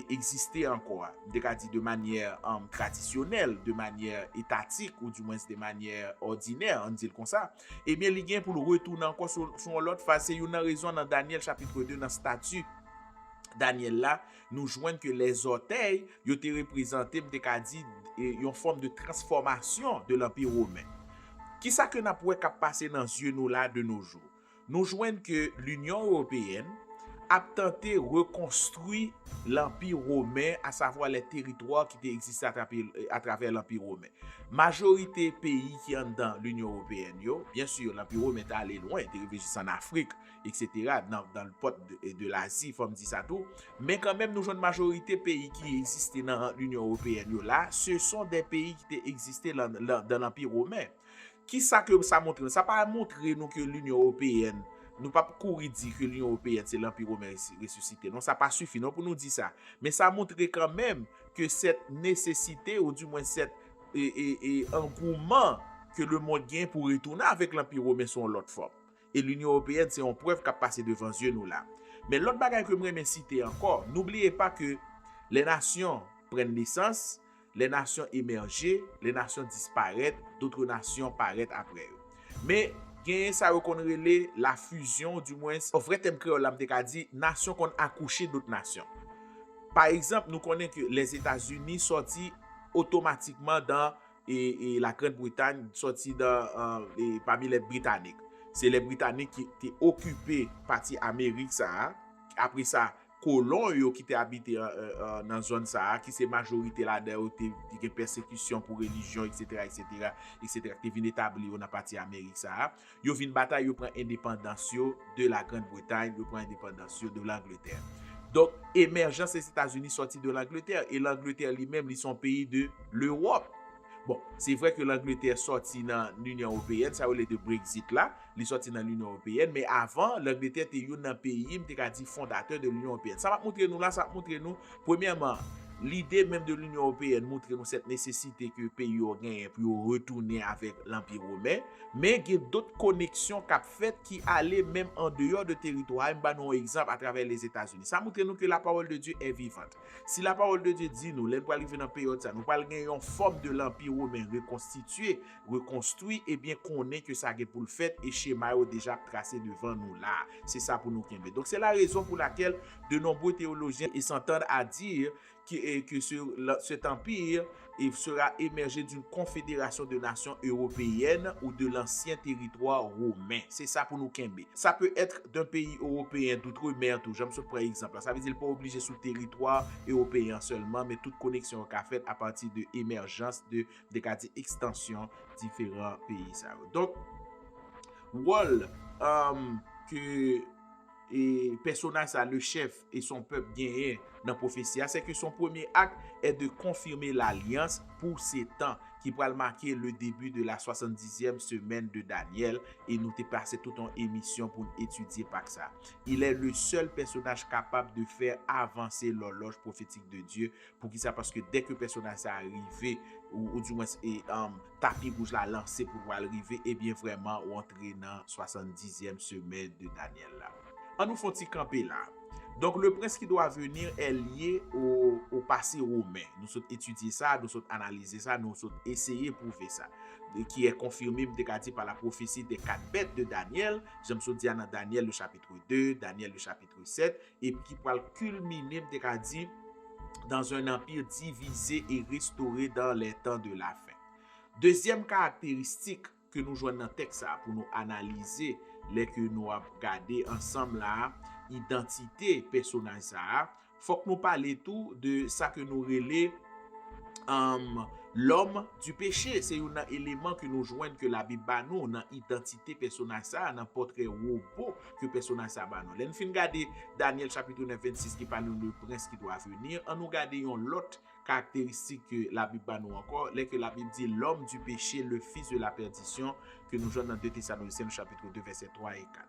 exister encore de manière traditionnelle, de manière étatique ou du moins de manière ordinaire, on dit comme ça. Et bien il gain pour le retourner encore sur l'autre face, c'est une raison dans Daniel chapitre 2 dans statut Daniel là, nous joignent que les orteils ont été représentés une forme de transformation de l'empire romain. Qui ça que n'a poué k'ap passe dans yeux nous là de nos jours? Nous joignent que l'Union européenne a tenté reconstruire l'Empire romain, à savoir les territoires qui existaient à travers l'Empire romain. Majorité pays qui sont dans l'Union européenne, bien sûr, l'Empire romain est allé loin, il est en Afrique, etc., dans le pot de l'Asie, faut me dire ça tout. Mais quand même, nous avons une majorité pays qui existaient dans l'Union européenne, là, ce sont des pays qui existaient dans l'Empire romain. Qui ça que ça montre? Ça pas montrer nous que l'Union européenne, nous pas courir dire que l'Union européenne c'est l'Empire romain ressuscité. Non, ça pas suffit non pour nous dire ça. Mais ça montre quand même que cette nécessité ou du moins cet engouement que le monde gagne pour retourner avec l'Empire romain sont l'autre forme. Et l'Union européenne c'est une preuve qu'a passé devant yeux nous là. Mais l'autre bagage que j'aimerais citer encore, n'oubliez pas que les nations prennent naissance, les nations émergent, les nations disparaissent, d'autres nations paraissent après eux. Mais gen ça reconnaît la fusion du moins au vrai thème créole là m'te dit nation qu'on accouché d'autres nations. Par exemple, nous connaissons que les États-Unis sorti automatiquement dans la Grande-Bretagne sorti dans parmi les Britanniques. C'est les Britanniques qui étaient occupés partie Amérique ça. Après ça colons yo qui étaient habités dans zone ça qui c'est majorité là dedans des persécutions pour religion etc qui vient établi on a parti Amérique ça yo vinn bataille yo prend indépendance de la Grande-Bretagne yo prend indépendance de l'Angleterre. Donc émergence des États-Unis sorti de l'Angleterre et l'Angleterre lui-même ils sont pays de l'Europe. Bon, c'est vrai que l'Angleterre sorti dans l'Union européenne, ça veut dire de Brexit là, il sorti dans l'Union européenne, mais avant l'Angleterre était un pays, m'te dit fondateur de l'Union européenne. Ça va montrer nous là, ça va montrer nous premièrement l'idée même de l'Union européenne montre nous cette nécessité que le pays a gagné pour retourner avec l'Empire romain, mais il y a d'autres connexions qu'a fait qui allaient même en dehors de territoire. Un exemple à travers les États-Unis. Ça montre nous que la parole de Dieu est vivante. Si la parole de Dieu dit nous, les pour arriver dans période ça, nous pas gagner une forme de l'Empire romain reconstitué, reconstruit et bien qu'on est que ça a pour le fait et schéma est déjà tracé devant nous là. C'est ça pour nous qui aime. Donc c'est la raison pour laquelle de nombreux théologiens s'entendent à dire que cet empire sera émergé d'une confédération de nations européennes ou de l'ancien territoire romain. C'est ça pour nous kembe. Ça peut être d'un pays européen d'outre-mer tout. J'aime ça par exemple. Ça veut dire pas obligé sous territoire européen seulement, mais toute connexion qu'a fait à partir de émergence de extension différents pays ça. Donc rôle que et personnage le chef et son peuple gagné dans prophétie, c'est que son premier acte est de confirmer l'alliance pour ces temps qui pourra marquer le début de la 70e semaine de Daniel et nous t'ai passé toute une émission pour étudier par ça. Il est le seul personnage capable de faire avancer l'horloge prophétique de Dieu pour qui ça parce que dès que le personnage est arrivé ou du moins tapis rouge l'a lancé pour arriver et bien vraiment entrer dans 70e semaine de Daniel là. On nous faut camper là. Donc le prince qui doit venir est lié au passé romain. Nous sommes étudier ça, nous sommes analyser ça, nous sommes essayer de prouver ça. Qui est confirmé par la prophétie des 4 bêtes de Daniel. J'aime ça dire dans Daniel le chapitre 2, Daniel le chapitre 7 et qui va culminer dans un empire divisé et restauré dans les temps de la fin. Deuxième caractéristique que nous jouons dans le texte pour nous analyser les que nous avons regardé ensemble là, identité personnage ça, faut que nous parler tout de ça que nous relais l'homme du péché. C'est un élément que nous joignent que la Bible ba nous dans identité personnage ça, dans portrait robot que personnage ça ba nous. L'en fin regarder Daniel chapitre 9 26 qui parle du prince qui doit venir, on nous regarder l'autre caractéristique que la Bible ba nous encore, là que la Bible dit l'homme du péché, le fils de la perdition que nous joignons dans 2 Thessaloniciens chapitre 2 verset 3 et 4.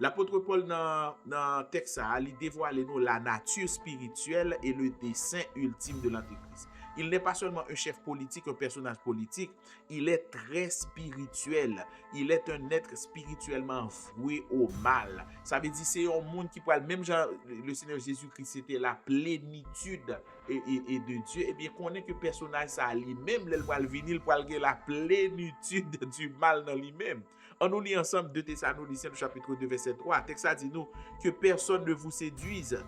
L'apôtre Paul dans texte ça, il dévoile nous la nature spirituelle et le dessein ultime de l'Antéchrist. Il n'est pas seulement un chef politique, un personnage politique, il est très spirituel. Il est un être spirituellement voué au mal. Ça veut dire c'est un monde qui parle, même genre, le Seigneur Jésus-Christ, c'était la plénitude et de Dieu. Et bien, qu'on est que personnage ça lui-même, il va venir pour la plénitude du mal dans lui-même. On nous lit ensemble 2 Thessaloniciens chapitre 2 verset 3. Texte ça dit nous que personne ne vous séduise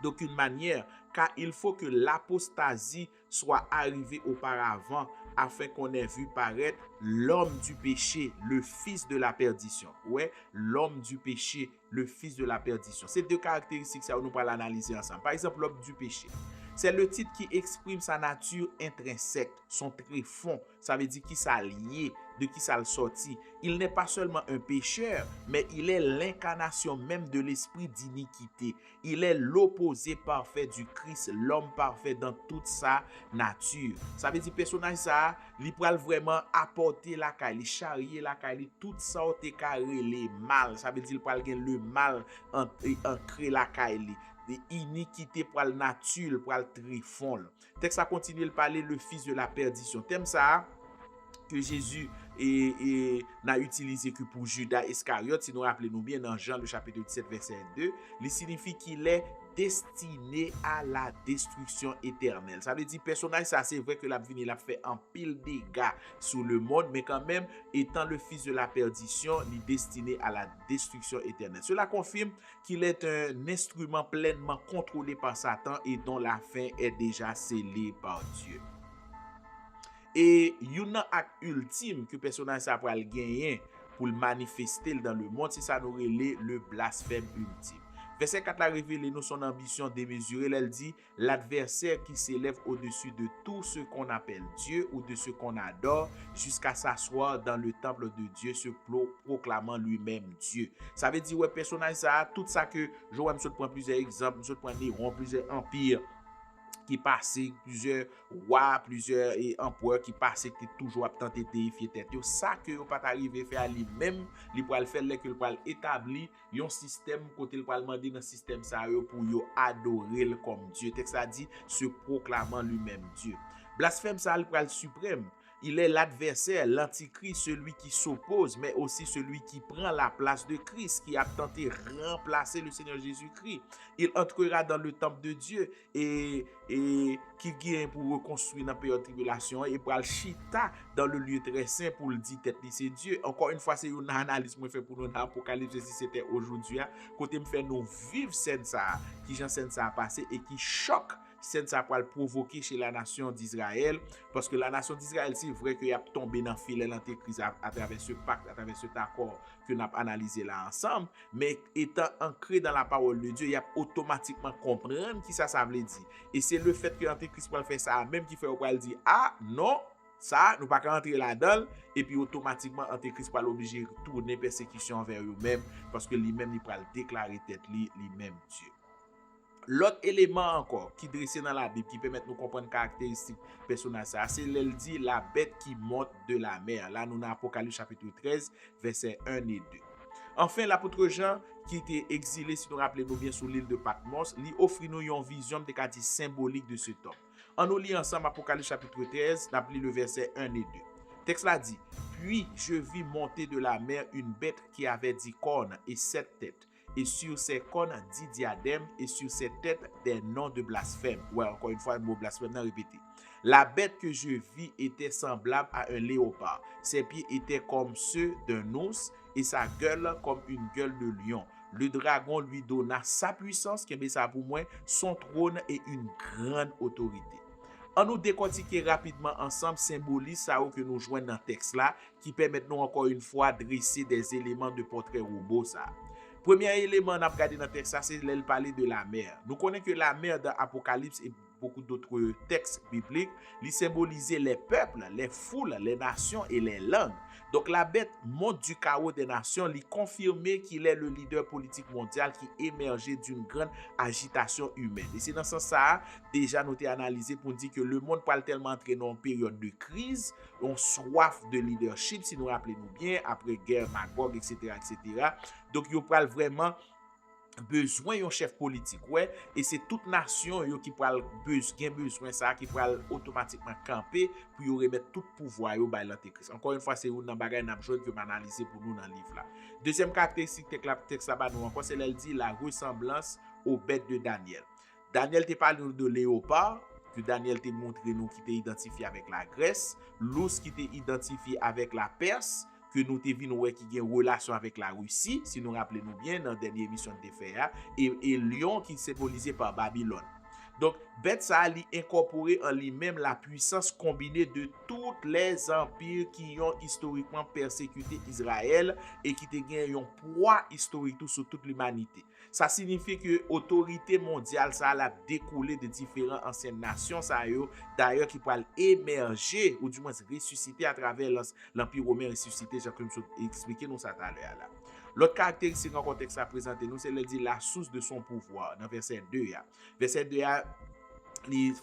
d'aucune manière, car il faut que l'apostasie soit arrivé auparavant, afin qu'on ait vu paraître l'homme du péché, le fils de la perdition. Ouais, l'homme du péché, le fils de la perdition. Ces deux caractéristiques, ça, nous allons l'analyser ensemble. Par exemple, l'homme du péché. C'est le titre qui exprime sa nature intrinsèque, son tréfonds. Ça veut dire qui ça lié, de qui ça le sorti. Il n'est pas seulement un pécheur, mais il est l'incarnation même de l'esprit d'iniquité. Il est l'opposé parfait du Christ, l'homme parfait dans toute sa nature. Ça veut dire personnage ça, il peut vraiment apporter la caille, charrier la caille, tout ça te carré les mal. Ça veut dire qu'il peut le mal ancré la caille. De iniquité pour la nature, pour le tréfonds. Texte ça continue de parler le fils de la perdition. Thème ça que Jésus n'a utilisé que pour Judas Iscariote, si nous rappelons bien dans Jean le chapitre 17 verset 2, il signifie qu'il est destiné à la destruction éternelle. Ça veut dire personnage ça c'est vrai que l'a venu l'a fait en pile dégâts sur le monde, mais quand même étant le fils de la perdition, il est destiné à la destruction éternelle. Cela confirme qu'il est un instrument pleinement contrôlé par Satan et dont la fin est déjà scellée par Dieu. Et yon acte ultime que personnage ça pral gagner pour le manifester dans le monde, c'est ça nous relève le blasphème ultime. Verset 4 a révélé nous son ambition démesurée. Elle dit l'adversaire qui s'élève au-dessus de tout ce qu'on appelle Dieu ou de ce qu'on adore jusqu'à s'asseoir dans le temple de Dieu se proclamant lui-même Dieu. Ça veut dire ouais personnage ça tout ça que je vois me prendre plusieurs exemples, je prendre Néron, plusieurs empires qui passait, plusieurs rois, plusieurs empereurs qui passaient, qui toujours à tenter de déifier tête. Ça que vous pas arrivé faire lui-même, il pourra le faire là que pourra établir un système côté le pourra demander dans système ça pour yo adorer comme Dieu. Texte ça dit se proclamant lui-même Dieu. Blasphème ça le suprême. Il est l'adversaire, l'antichrist, celui qui s'oppose, mais aussi celui qui prend la place de Christ, qui a tenté de remplacer le Seigneur Jésus-Christ. Il entrera dans le temple de Dieu et qui vient pour reconstruire dans la période de tribulation et pour le chita dans le lieu très saint pour le dire tête c'est Dieu. Encore une fois, c'est une analyse que je fais pour nous dans l'Apocalypse si c'était aujourd'hui. Côté me fait nous vivre scène ça, qui j'en scène ça a passé et qui choque. C'est ça pour le provoquer chez la nation d'Israël, parce que la nation d'Israël, c'est vrai qu'il a tombé dans le filet l'antéchrist à travers ce pacte, à travers cet accord que nous avons analysé là ensemble, mais étant ancré dans la parole de Dieu, il a automatiquement comprendre qui ça veut dire. Et c'est le fait que l'antéchrist va faire ça, même qui fait au dire ah non, ça nous pas rentrer là-dedans, et puis automatiquement l'antéchrist va l'obliger de tourner persécution envers eux-mêmes, parce que lui-même il va déclarer tête lui-même Dieu. L'autre élément encore qui dressé dans la Bible qui permet de nous comprendre caractéristiques personnelles ça, c'est elle dit la bête qui monte de la mer. Là nous dans Apocalypse chapitre 13 verset 1 et 2. Enfin l'apôtre Jean qui était exilé si nous rappelons bien sur l'île de Patmos, lui offre nous une vision de quartier symbolique de ce temps. On nous lit ensemble Apocalypse chapitre 13, n'a pris le verset 1 et 2. Texte là dit: Puis je vis monter de la mer une bête qui avait 10 cornes et 7 têtes. Et sur ses cornes 10 diadèmes, et sur ses têtes des noms de blasphème. Ouais, encore une fois, le mot blasphème n'a répété. La bête que je vis était semblable à un léopard. Ses pieds étaient comme ceux d'un ours, et sa gueule comme une gueule de lion. Le dragon lui donna sa puissance, qui est ça pour moi, son trône et une grande autorité. On nous décortiquer rapidement ensemble symbolise ça que nous joignons dans le texte là, qui permet nous encore une fois de dresser des éléments de portrait robot ça. Premier élément n'a regardé dans le texte, c'est le parler de la mer. Nous connaissons que la mer dans l'Apocalypse et beaucoup d'autres textes bibliques, il symbolisait les peuples, les foules, les nations et les langues. Donc la bête monte du chaos des nations, il confirmait qu'il est le leader politique mondial qui émergeait d'une grande agitation humaine. Et c'est dans ce sens ça, déjà nous avons analysé pour dire que le monde parle tellement entrer dans une période de crise, on soif de leadership, si nous rappelons bien, après guerre, Magog, etc. Donc il parle vraiment besoin d'un chef politique, ouais, et c'est toute nation qui pral besoin ça qui pral automatiquement camper pour y remettre tout pouvoir yo bay l'antéchrist. Encore une fois, c'est une bagay n'a besoin que m'analyser pour nous dans livre là. Deuxième caractéristique que la texte là nous encore, c'est elle dit la ressemblance aux bêtes de Daniel. Daniel te parle de léopard que Daniel te montré nous qui était identifié avec la Grèce, l'ours qui était identifié avec la Perse, que nous te vu nous qui a une relation avec la Russie, si nous rappelons bien dans la dernière émission de fait, et lion qui est symbolisé par Babylone. Donc, bête ça a incorporé en lui-même la puissance combinée de tous les empires qui ont historiquement persécuté Israël et qui te gagné un poids historique tout sur toute l'humanité. Ça signifie que l'autorité mondiale ça a découlé de différentes anciennes nations, ça yo, d'ailleurs qui pourraient émerger ou du moins ressusciter à travers l'Empire romain ressuscité, j'ai comme expliqué nous ça tout à l'heure là. L'autre caractéristique en contexte à présenter nous, c'est la source de son pouvoir dans verset 2. Verset 2 est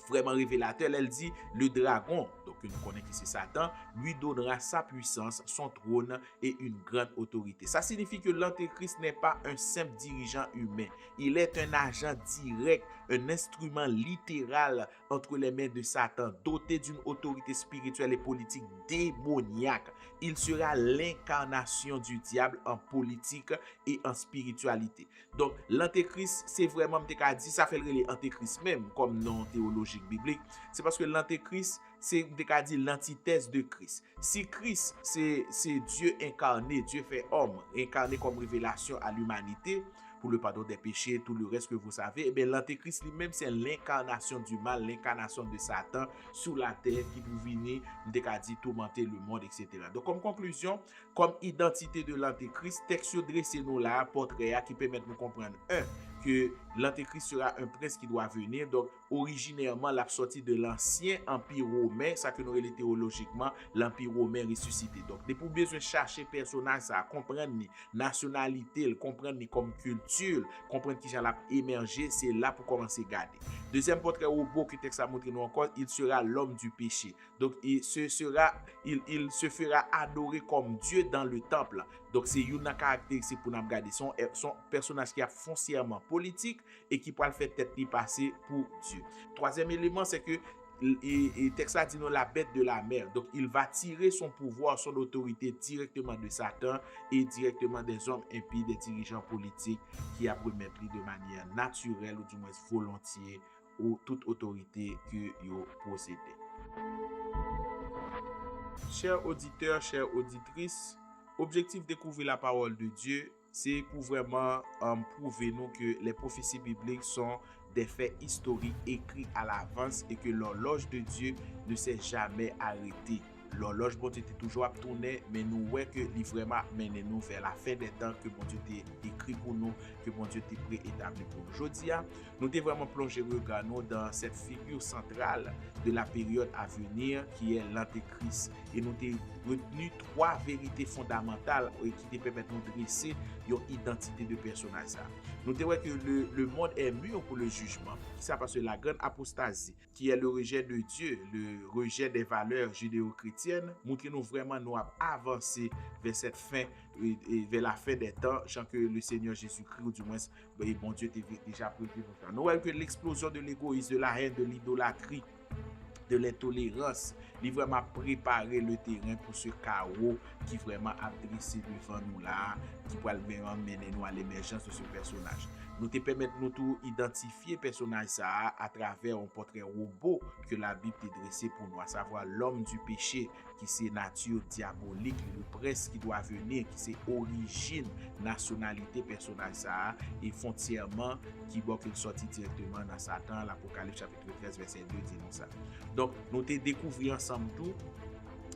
vraiment révélateur. Elle dit le dragon, donc nous connaissons qui c'est Satan, lui donnera sa puissance, son trône et une grande autorité. Ça signifie que l'antéchrist n'est pas un simple dirigeant humain. Il est un agent direct, un instrument littéral entre les mains de Satan, doté d'une autorité spirituelle et politique démoniaque. Il sera l'incarnation du diable en politique et en spiritualité. Donc, l'antéchrist, c'est vraiment, dit, ça fait le antéchrist même, comme nom théologique biblique. C'est parce que l'antéchrist, c'est dit l'antithèse de Christ. Si Christ, c'est Dieu incarné, Dieu fait homme, incarné comme révélation à l'humanité, pour le pardon des péchés, tout le reste que vous savez, et bien l'antéchrist lui-même, c'est l'incarnation du mal, l'incarnation de Satan sur la terre qui vous venez, dit, tourmenter le monde, etc. Donc, comme conclusion, comme identité de l'antéchrist, texte dressé nous là, portrait qui permet de nous comprendre, que l'antéchrist sera un prince qui doit venir. Donc, originairement, la sortie de l'ancien empire romain, ça que nous relève théologiquement, l'empire romain ressuscité. Donc, des pour besoin chercher personnage, ça comprendre ni nationalité, comprendre ni comme culture, comprendre qui j'allais émerger, c'est là pour commencer à garder. Deuxième portrait robot que texte a montré nous encore, il sera l'homme du péché. Donc, il se fera adorer comme Dieu dans le temple. Donc, c'est une caractéristique pour nous regarder. Son personnage qui est foncièrement politique et qui peut le faire tête lui passer pour Dieu. Troisième élément, c'est que et texte dit nous la bête de la mer. Donc, il va tirer son pouvoir, son autorité directement de Satan et directement des hommes impies, des dirigeants politiques qui a promettre de manière naturelle ou du moins volontiers ou toute autorité que yo possédé. Chers auditeurs, chères auditrices, objectif découvrir la parole de Dieu, c'est pour vraiment prouver nous que les prophéties bibliques sont des faits historiques écrits à l'avance et que l'horloge de Dieu ne s'est jamais arrêtée. L'horloge, bon Dieu, était toujours à tourner, mais nous voyons que il vraiment mène nous vers la fin des temps que bon Dieu t'a écrit pour nous, que bon Dieu t'a préétabli pour nous. Aujourd'hui, nous t'ai vraiment plongé regard dans cette figure centrale de la période à venir qui est l'antéchrist. Et nous t'ai retenu trois vérités fondamentales qui te permettent de nous dresser une identité de personnage. Nous t'ai vu que le monde est mûr pour le jugement. Ça parce que la grande apostasie, qui est le rejet de Dieu, le rejet des valeurs judéo-chrétiennes, montre nous vraiment nous avancer vers cette fin, vers la fin des temps, sans que le Seigneur Jésus-Christ, ou du moins, bon Dieu t'ait déjà prévu pour ça. Nous voyons que l'explosion de l'égoïsme, de la haine, de l'idolâtrie, de l'intolérance, il vraiment préparer le terrain pour ce chaos qui vraiment a dressé devant nous là, qui pourrait vraiment mener nous à l'émergence de ce personnage. Nous te permettre nous tout identifier personnage ça à travers un portrait robot que la Bible t'a dressé pour nous, à savoir l'homme du péché qui c'est nature diabolique, le prince qui doit venir, qui c'est origine, nationalité personnage ça et foncièrement qui va qu'il sorti directement dans Satan, l'Apocalypse chapitre 13 verset 2 dit nous ça. Donc nous te découvrir ensemble tout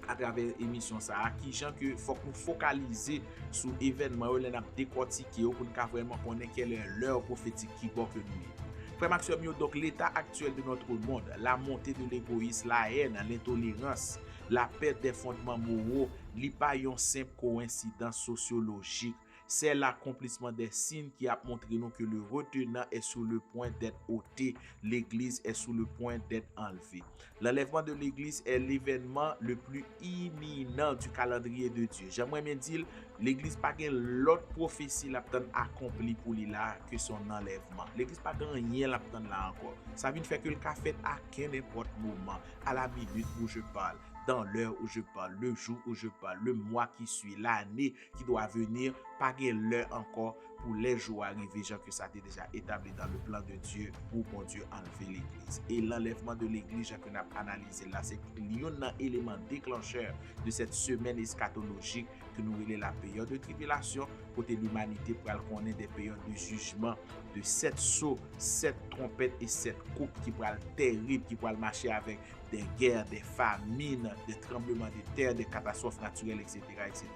à travers l'émission ça qui gens que faut qu'on focaliser sur événement où on a décortiqué pour nous vraiment connaître quelle est l'heure prophétique qui va que nous. Frère Maxime, donc l'état actuel de notre monde, la montée de l'égoïsme, la haine, l'intolérance, la perte des fondements moraux, n'est pas une simple coïncidence sociologique. C'est l'accomplissement des signes qui a montré nous que le retenant est sur le point d'être ôté, l'église est sur le point d'être enlevée. L'enlèvement de l'église est l'événement le plus imminent du calendrier de Dieu. J'aimerais bien dire, l'église pas gain l'autre prophétie l'attend accompli pour lui là que son enlèvement. L'église pas gain rien l'attend là encore. Ça vient faire que le cas fait à n'importe moment, à la minute où je parle. dans l'heure où je parle, le jour où je parle, le mois qui suit, l'année qui doit venir, pas l'heure encore pour les jours arrivés, genre que ça a été déjà établi dans le plan de Dieu pour bon Dieu enlever l'église. Et l'enlèvement de l'église, genre que nous avons analysé là, c'est un élément déclencheur de cette semaine eschatologique que nous relève la période de tribulation, côté l'humanité pour elle connaître des périodes de jugement, de 7 sauts, 7 trompettes et 7 coupes qui pourraient être terribles, qui pourraient marcher avec des guerres, des famines, des tremblements de terre, des catastrophes naturelles, etc., etc.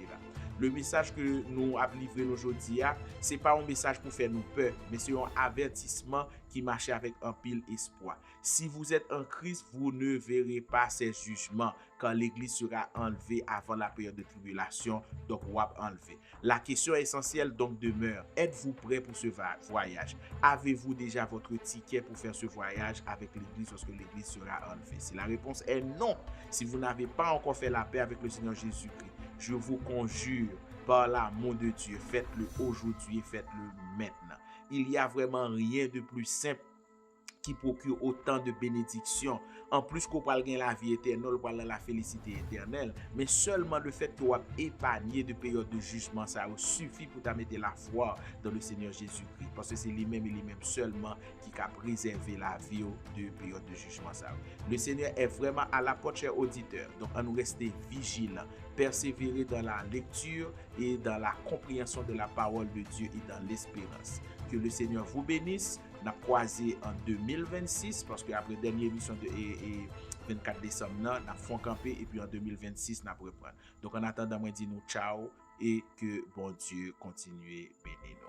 Le message que nous avons livré aujourd'hui, ce n'est pas un message pour faire nous peur, mais c'est un avertissement qui marche avec un pile espoir. Si vous êtes en Christ, vous ne verrez pas ces jugements quand l'église sera enlevée avant la période de tribulation, donc WAP enlevé. La question essentielle donc demeure, êtes-vous prêt pour ce voyage? Avez-vous déjà votre ticket pour faire ce voyage avec l'église lorsque l'église sera enlevée? Si la réponse est non, si vous n'avez pas encore fait la paix avec le Seigneur Jésus-Christ, je vous conjure par l'amour de Dieu, faites-le aujourd'hui, faites-le maintenant. Il n'y a vraiment rien de plus simple qui procure autant de bénédictions. En plus qu'on parle de la vie éternelle, on parle de la félicité éternelle, mais seulement le fait que vous êtes épargné de période de jugement, ça suffit pour mettre la foi dans le Seigneur Jésus-Christ. Parce que c'est lui-même et lui-même seulement qui a préservé la vie de période de jugement. Ça. Le Seigneur est vraiment à la porte, chers auditeurs. Donc, on nous rester vigilants, persévérer dans la lecture et dans la compréhension de la parole de Dieu et dans l'espérance. Que le Seigneur vous bénisse. On a croisé en 2026 parce que après dernière émission de 24 décembre, on a fond campé et puis en 2026, on a reprendre. Donc en attendant, moi dis nous ciao et que bon Dieu continue bénir nous.